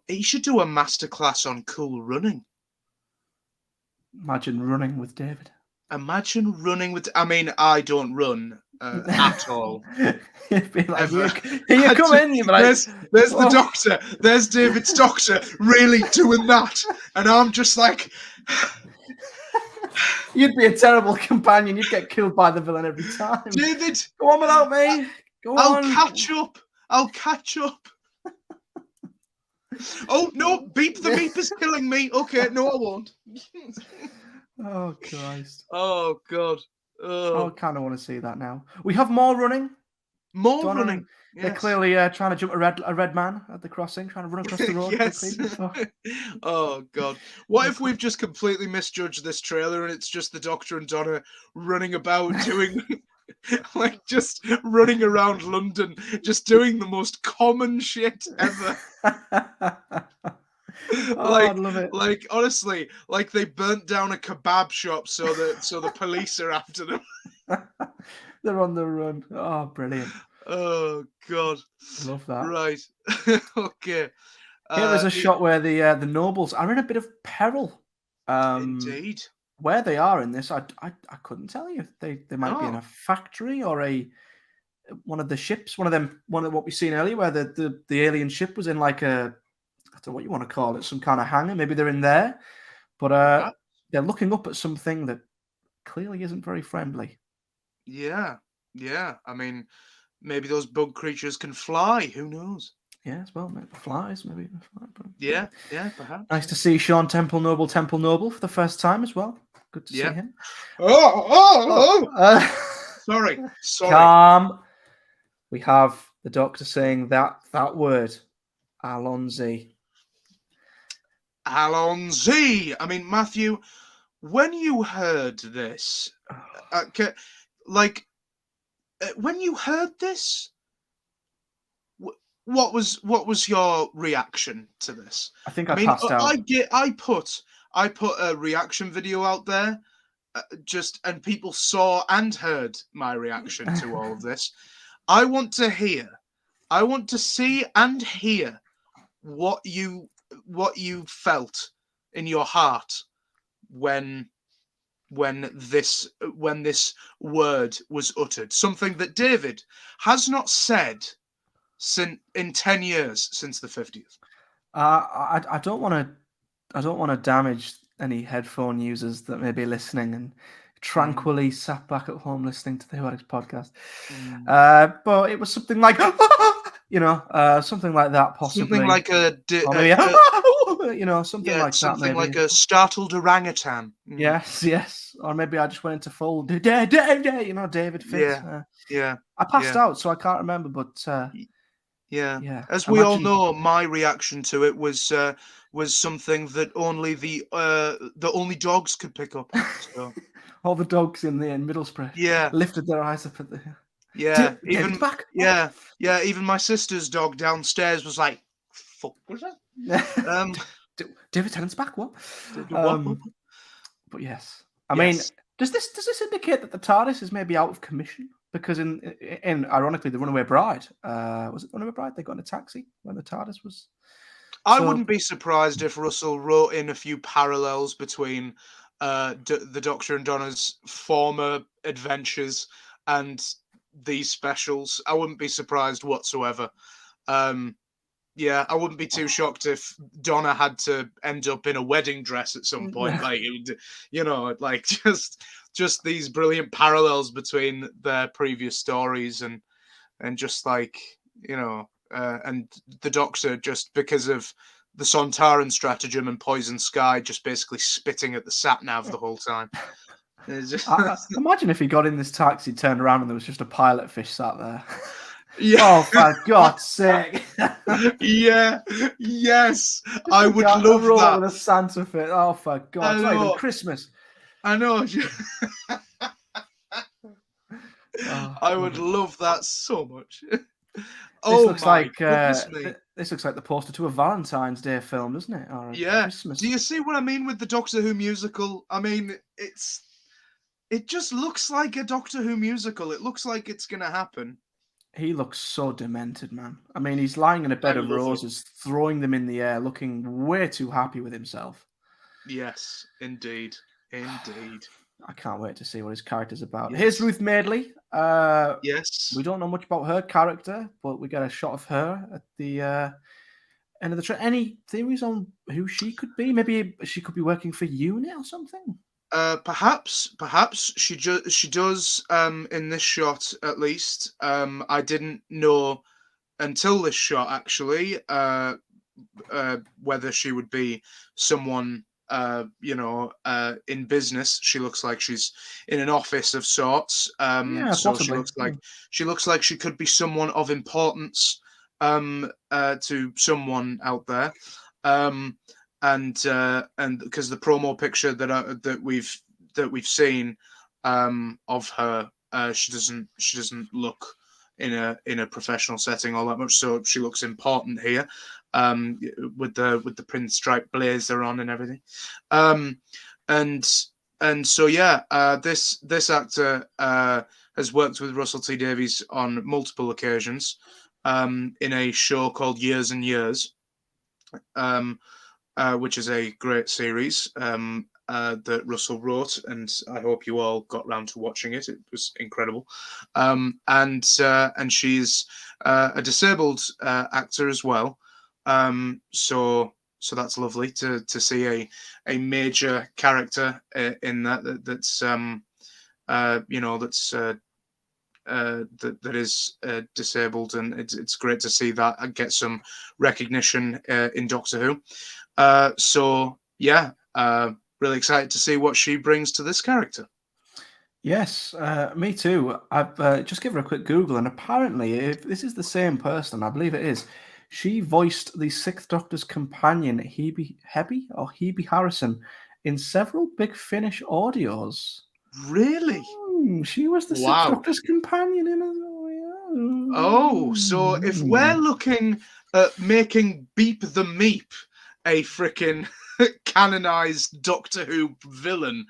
he should do a master class on cool running. Imagine running with David. Imagine running with. I mean, I don't run at all. You'd be like, here you come in. You'd be like, there's the doctor. There's David's doctor really doing that, and I'm just like. You'd be a terrible companion. You'd get killed by the villain every time. David, go on without me. Go on. I'll catch up. Oh no! Beep the Meep is killing me. Okay, no, I won't. Oh Christ! Oh God! I kind of want to see that now. We have more running. Running. Yes. They're clearly trying to jump a red man at the crossing, trying to run across the road quickly. Oh God! What if we've just completely misjudged this trailer and it's just the Doctor and Donna running about doing, like, just running around London, just doing the most common shit ever. I'd love it. Like, honestly, like they burnt down a kebab shop so the police are after them. They're on the run. Oh, brilliant. Oh God. Love that. Right. Okay. Here is a shot where the Nobles are in a bit of peril. Indeed. Where they are in this, I couldn't tell you. They might be in a factory or one of the ships, one of what we've seen earlier, where the alien ship was in like a, I don't know what you want to call it, some kind of hangar. Maybe they're in there, but they're looking up at something that clearly isn't very friendly. Yeah. I mean, maybe those bug creatures can fly. Who knows? Yes, well, maybe flies, maybe. Yeah, perhaps. Nice to see Sean Temple Noble for the first time as well. Good to see him. Sorry. Calm. We have the Doctor saying that word, Alonzi. Alonzi. I mean, Matthew, when you heard this, when you heard this, what was your reaction to this? I think I passed out. I put a reaction video out there, and people saw and heard my reaction to all of this. I want to see and hear what you felt in your heart when this word was uttered. Something that David has not said in 10 years since the 50th. I don't want to damage any headphone users that may be listening and tranquilly sat back at home listening to the Weidrich podcast. But it was something like something like that, possibly. Something like something like that. Something like a startled orangutan. Yes. Or maybe I just went into full David Fitz. Yeah. I passed out, so I can't remember, but yeah. As we all know, my reaction to it was something that only the only dogs could pick up. So. All the dogs in Middlesbrough lifted their eyes up at the even back. Yeah, even my sister's dog downstairs was like, "Fuck was that?" David Tennant's back. What? But yes, I mean, does this indicate that the TARDIS is maybe out of commission? Because in ironically, the Runaway Bride, was it Runaway Bride? They got in a taxi when the TARDIS was. I wouldn't be surprised if Russell wrote in a few parallels between the Doctor and Donna's former adventures and these specials. I wouldn't be surprised whatsoever. I wouldn't be too shocked if Donna had to end up in a wedding dress at some point. Like, just just these brilliant parallels between their previous stories and just like, and the Doctor, just because of the Sontaran stratagem and Poison Sky, just basically spitting at the sat nav the whole time. Just... Imagine if he got in this taxi, turned around, and there was just a pilot fish sat there. Yeah. Oh, for God's sake! Yeah. Yes. I would love that. With a Santa fit. Oh, for God! It's not even Christmas. I know. I would love that so much. This looks like the poster to a Valentine's Day film, doesn't it? Or Christmas. Do you see what I mean with the Doctor Who musical? I mean, it just looks like a Doctor Who musical. It looks like it's gonna happen. He looks so demented, man. I mean, he's lying in a bed of roses, throwing them in the air, looking way too happy with himself. Yes, indeed. I can't wait to see what his character's about. Yes. Here's Ruth Madeley. Yes. We don't know much about her character, but we get a shot of her at the end of the trailer. Any theories on who she could be? Maybe she could be working for UNIT or something? Perhaps she does in this shot at least. I didn't know until this shot actually whether she would be someone in business. She looks like she's in an office of sorts. So possibly. She looks like she could be someone of importance to someone out there. And because the promo picture that we've seen of her, she doesn't look in a professional setting all that much. So she looks important here, with the pinstripe blazer on and everything. And so this actor has worked with Russell T Davies on multiple occasions in a show called Years and Years. Which is a great series that Russell wrote, and I hope you all got round to watching it. It was incredible. And she's a disabled actor as well. So that's lovely to see a major character in that's that is disabled, and it's great to see that and get some recognition in Doctor Who. Really excited to see what she brings to this character. Yes, me too. I've just given her a quick Google, and apparently, if this is the same person, I believe it is. She voiced the Sixth Doctor's companion, Hebe Harrison, in several Big Finish audios. Really? She was the Sixth Doctor's companion in it. Oh, so if we're looking at making Beep the Meep a freaking canonized Doctor Who villain,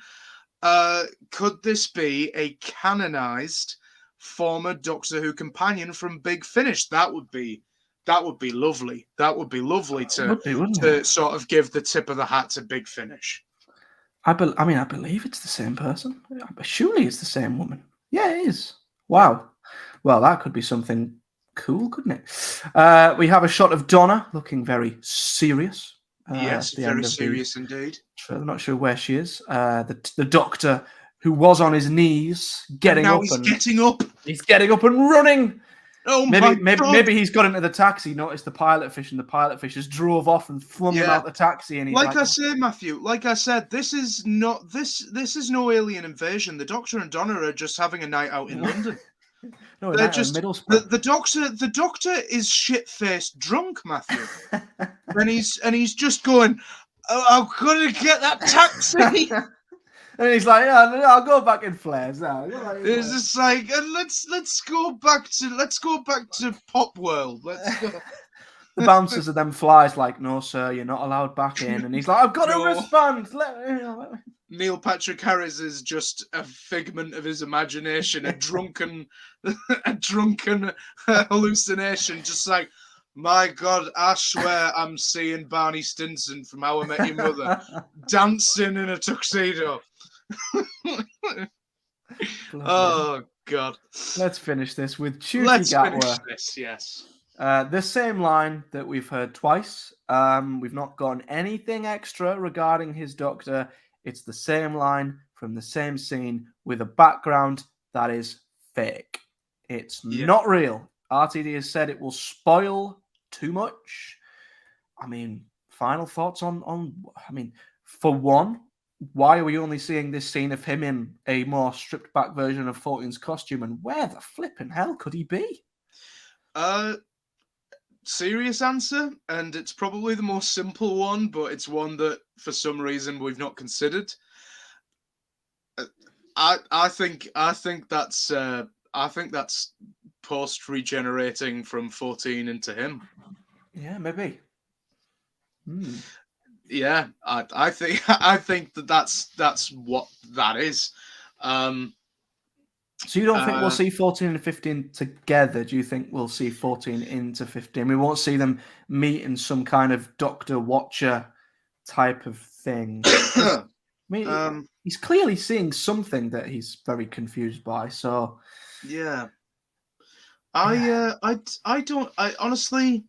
could this be a canonized former Doctor Who companion from Big Finish? That would be lovely. That would be lovely to sort of give the tip of the hat to Big Finish. I believe it's the same person. Surely it's the same woman. Yeah, it is. Wow. Well, that could be something cool, couldn't it? We have a shot of Donna looking very serious. Yes, very serious indeed. I'm not sure where she is. The Doctor, who was on his knees, getting up. He's getting up and running. Oh, maybe he's got into the taxi, noticed the pilot fish, and the pilot fish just drove off and flung him out the taxi. And he's like I said, Matthew, this is no alien invasion. The Doctor and Donna are just having a night out in London. No, they're just the Doctor is shit-faced drunk, Matthew, and he's just going, "I'm gonna get that taxi." And he's like, "Yeah, I'll go back in flares now." It's just like, let's go back to Pop World. Let's go. The bouncers of them flies like, "No, sir, you're not allowed back in." And he's like, "I've got a wristband." Neil Patrick Harris is just a figment of his imagination, a drunken hallucination. Just like, my God, I swear I'm seeing Barney Stinson from How I Met Your Mother dancing in a tuxedo. Oh God! Let's finish this with Ncuti Gatwa. Finish this, yes. The same line that we've heard twice. We've not gotten anything extra regarding his Doctor. It's the same line from the same scene with a background that is fake. It's Yeah. not real. RTD has said it will spoil too much. I mean, final thoughts on I mean, for one, why are we only seeing this scene of him in a more stripped back version of 14's costume, and where the flipping hell could he be? Serious answer, and it's probably the most simple one, but it's one that for some reason we've not considered. I think that's post regenerating from 14 into him. Yeah, maybe. Yeah, I think I think that's what that is. So you don't think we'll see 14 and 15 together? Do you think we'll see 14 into 15? We won't see them meet in some kind of Doctor Watcher type of thing. I mean, he's clearly seeing something that he's very confused by. So yeah, I honestly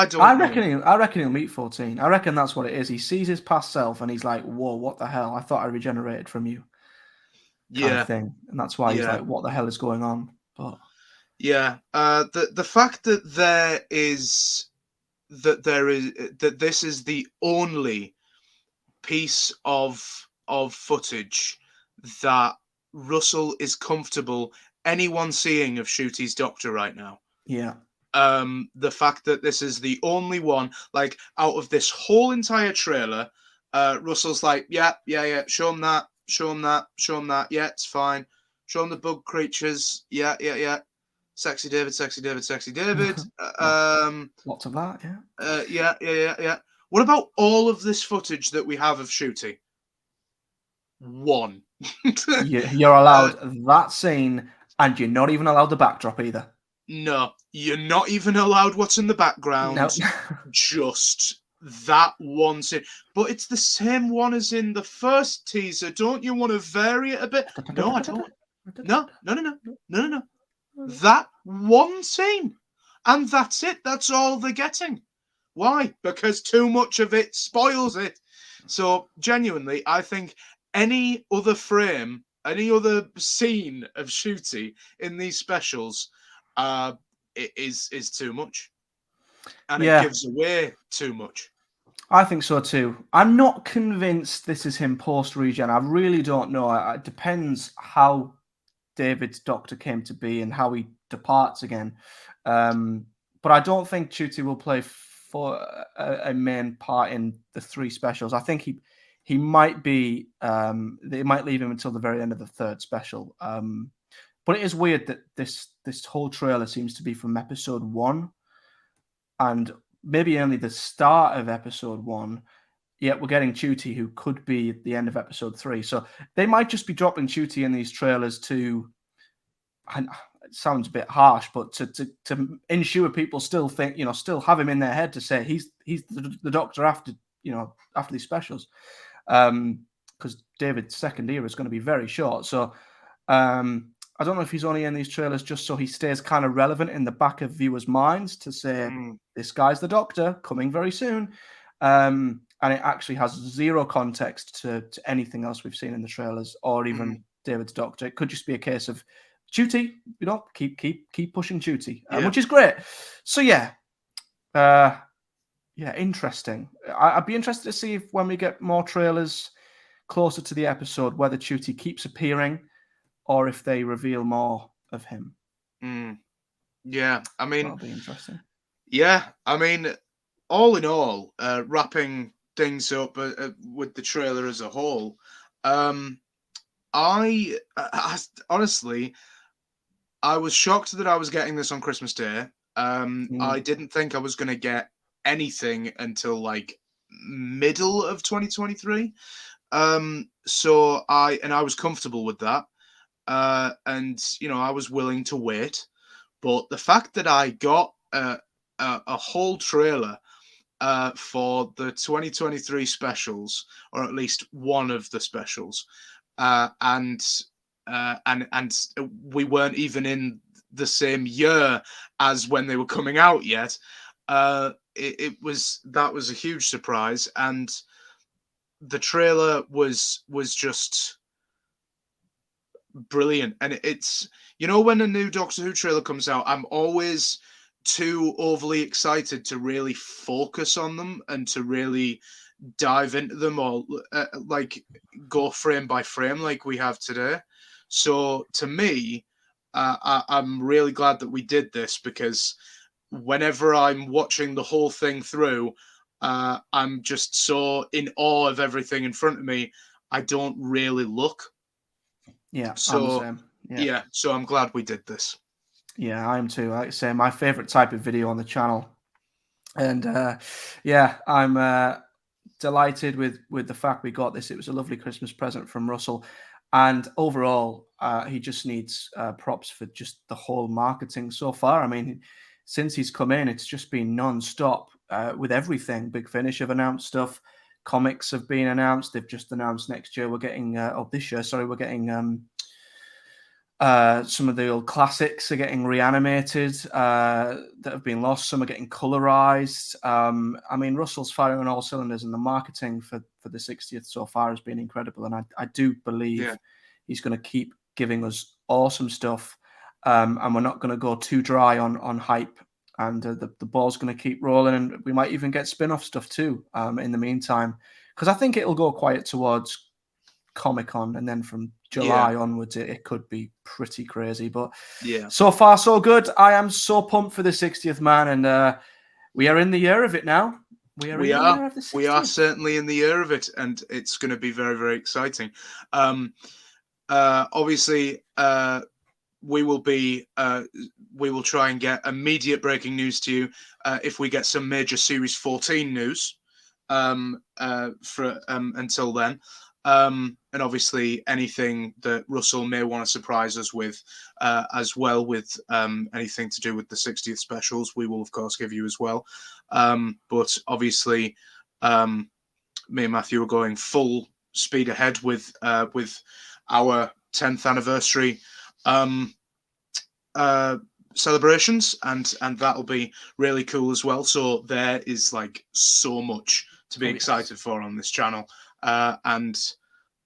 don't. I reckon he'll meet 14. I reckon that's what it is. He sees his past self and he's like, "Whoa, what the hell? I thought I regenerated from you." Kind of thing, and that's why he's like, "What the hell is going on?" But the fact that this is the only piece of footage that Russell is comfortable anyone seeing of Ncuti's Doctor right now. Yeah. The fact that this is the only one, like, out of this whole entire trailer, Russell's like, yeah, show him that. Yeah, it's fine. Show him the bug creatures. Yeah. Sexy David. Lots of that, yeah. Yeah. What about all of this footage that we have of Ncuti? One. You're allowed that scene, and you're not even allowed the backdrop either. No, you're not even allowed what's in the background. No. Just that one scene. But it's the same one as in the first teaser. Don't you want to vary it a bit? No, I don't. No. That one scene. And that's it. That's all they're getting. Why? Because too much of it spoils it. So, genuinely, I think any other frame, any other scene of Ncuti in these specials it is too much. And it gives away too much. I think so too. I'm not convinced this is him post-regen. I really don't know. It depends how David's Doctor came to be and how he departs again. But I don't think Ncuti will play for a main part in the 3 specials. I think he might be. They might leave him until the very end of the 3rd special. But it is weird that this whole trailer seems to be from episode 1, and maybe only the start of episode 1. Yet we're getting Ncuti, who could be at the end of episode 3. So they might just be dropping Ncuti in these trailers to. And it sounds a bit harsh, but to ensure people still think, still have him in their head to say he's the Doctor after these specials, because David's second era is going to be very short. So I don't know if he's only in these trailers just so he stays kind of relevant in the back of viewers' minds to say this guy's the Doctor coming very soon, and it actually has zero context to anything else we've seen in the trailers or even David's Doctor. It could just be a case of Ncuti, keep pushing Ncuti, which is great. So interesting. I'd be interested to see if when we get more trailers closer to the episode, whether Ncuti keeps appearing or if they reveal more of him. Yeah, I mean, that'll be interesting. Yeah, I mean, all in all, wrapping things up with the trailer as a whole, I honestly, I was shocked that I was getting this on Christmas Day. I didn't think I was going to get anything until like middle of 2023. So I was comfortable with that. And I was willing to wait. But the fact that I got a whole trailer for the 2023 specials, or at least one of the specials, and we weren't even in the same year as when they were coming out yet. That was a huge surprise, and the trailer was just brilliant. And it's, you know, when a new Doctor Who trailer comes out, I'm always too overly excited to really focus on them and to really dive into them, or like go frame by frame like we have today. So to me, I'm really glad that we did this, because whenever I'm watching the whole thing through, I'm just so in awe of everything in front of me, I don't really look. Yeah, So I'm the same. yeah, so I'm glad we did this. Yeah, I am too. Like I say, my favorite type of video on the channel. And yeah, I'm delighted with the fact we got this. It was a lovely Christmas present from Russell. And overall, he just needs props for just the whole marketing so far. I mean, since he's come in, it's just been non-stop with everything. Big Finish have announced stuff. Comics have been announced. They've just announced next year we're getting, this year, sorry, we're getting some of the old classics are getting reanimated that have been lost. Some are getting colorized. I mean, Russell's firing on all cylinders, and the marketing for the 60th so far has been incredible. And I do believe he's going to keep giving us awesome stuff. And we're not going to go too dry on hype. And the ball's going to keep rolling. And we might even get spin-off stuff too in the meantime. Because I think it'll go quiet towards Comic-Con, and then from July onwards it could be pretty crazy. But so far so good. I am so pumped for the 60th, man, and we are in the year of it now. We are certainly in the year of it, and it's going to be very, very exciting. Obviously, we will try and get immediate breaking news to you if we get some major Series 14 news until then. And obviously anything that Russell may want to surprise us with as well, with anything to do with the 60th specials, we will of course give you as well. But obviously me and Matthew are going full speed ahead with our 10th anniversary celebrations, and that'll be really cool as well. So there is like so much to be excited for on this channel. And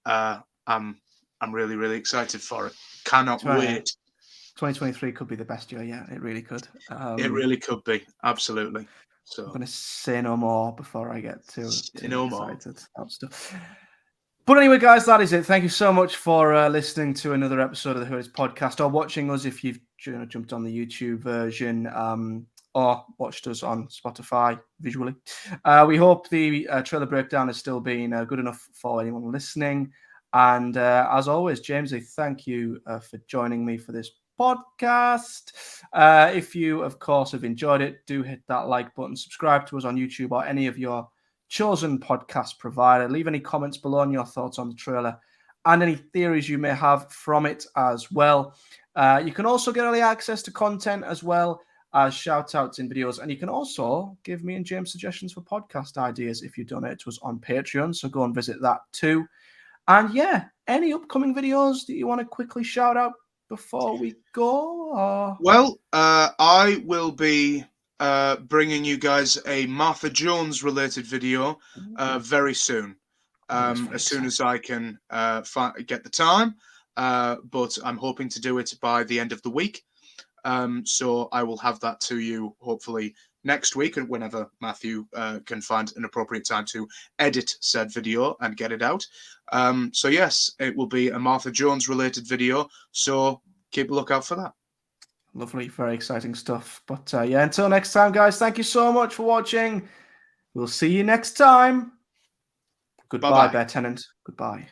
I'm really, really excited for it. Cannot wait. 2023 could be the best year. Yeah, it really could. It really could be. Absolutely. So I'm going to say no more before I get too excited about stuff. But anyway, guys, that is it. Thank you so much for listening to another episode of the Who Is Podcast, or watching us if you've jumped on the YouTube version. Or watched us on Spotify visually. We hope the trailer breakdown has still been good enough for anyone listening. And as always, Jamesy, thank you for joining me for this podcast. If you, of course, have enjoyed it, do hit that like button, subscribe to us on YouTube or any of your chosen podcast provider. Leave any comments below on your thoughts on the trailer and any theories you may have from it as well. You can also get early access to content as well as shout outs in videos, and you can also give me and James suggestions for podcast ideas if you donate to us on Patreon, so go and visit that too. And yeah, any upcoming videos that you want to quickly shout out before we go? Or... Well, I will be bringing you guys a Martha Jones related video very soon, as soon as I can get the time, but I'm hoping to do it by the end of the week. So I will have that to you hopefully next week, and whenever Matthew can find an appropriate time to edit said video and get it out. So yes, it will be a Martha Jones related video, so keep a lookout for that. Lovely, very exciting stuff. But yeah, until next time, guys, thank you so much for watching. We'll see you next time. Goodbye, Bear Tenant. Goodbye.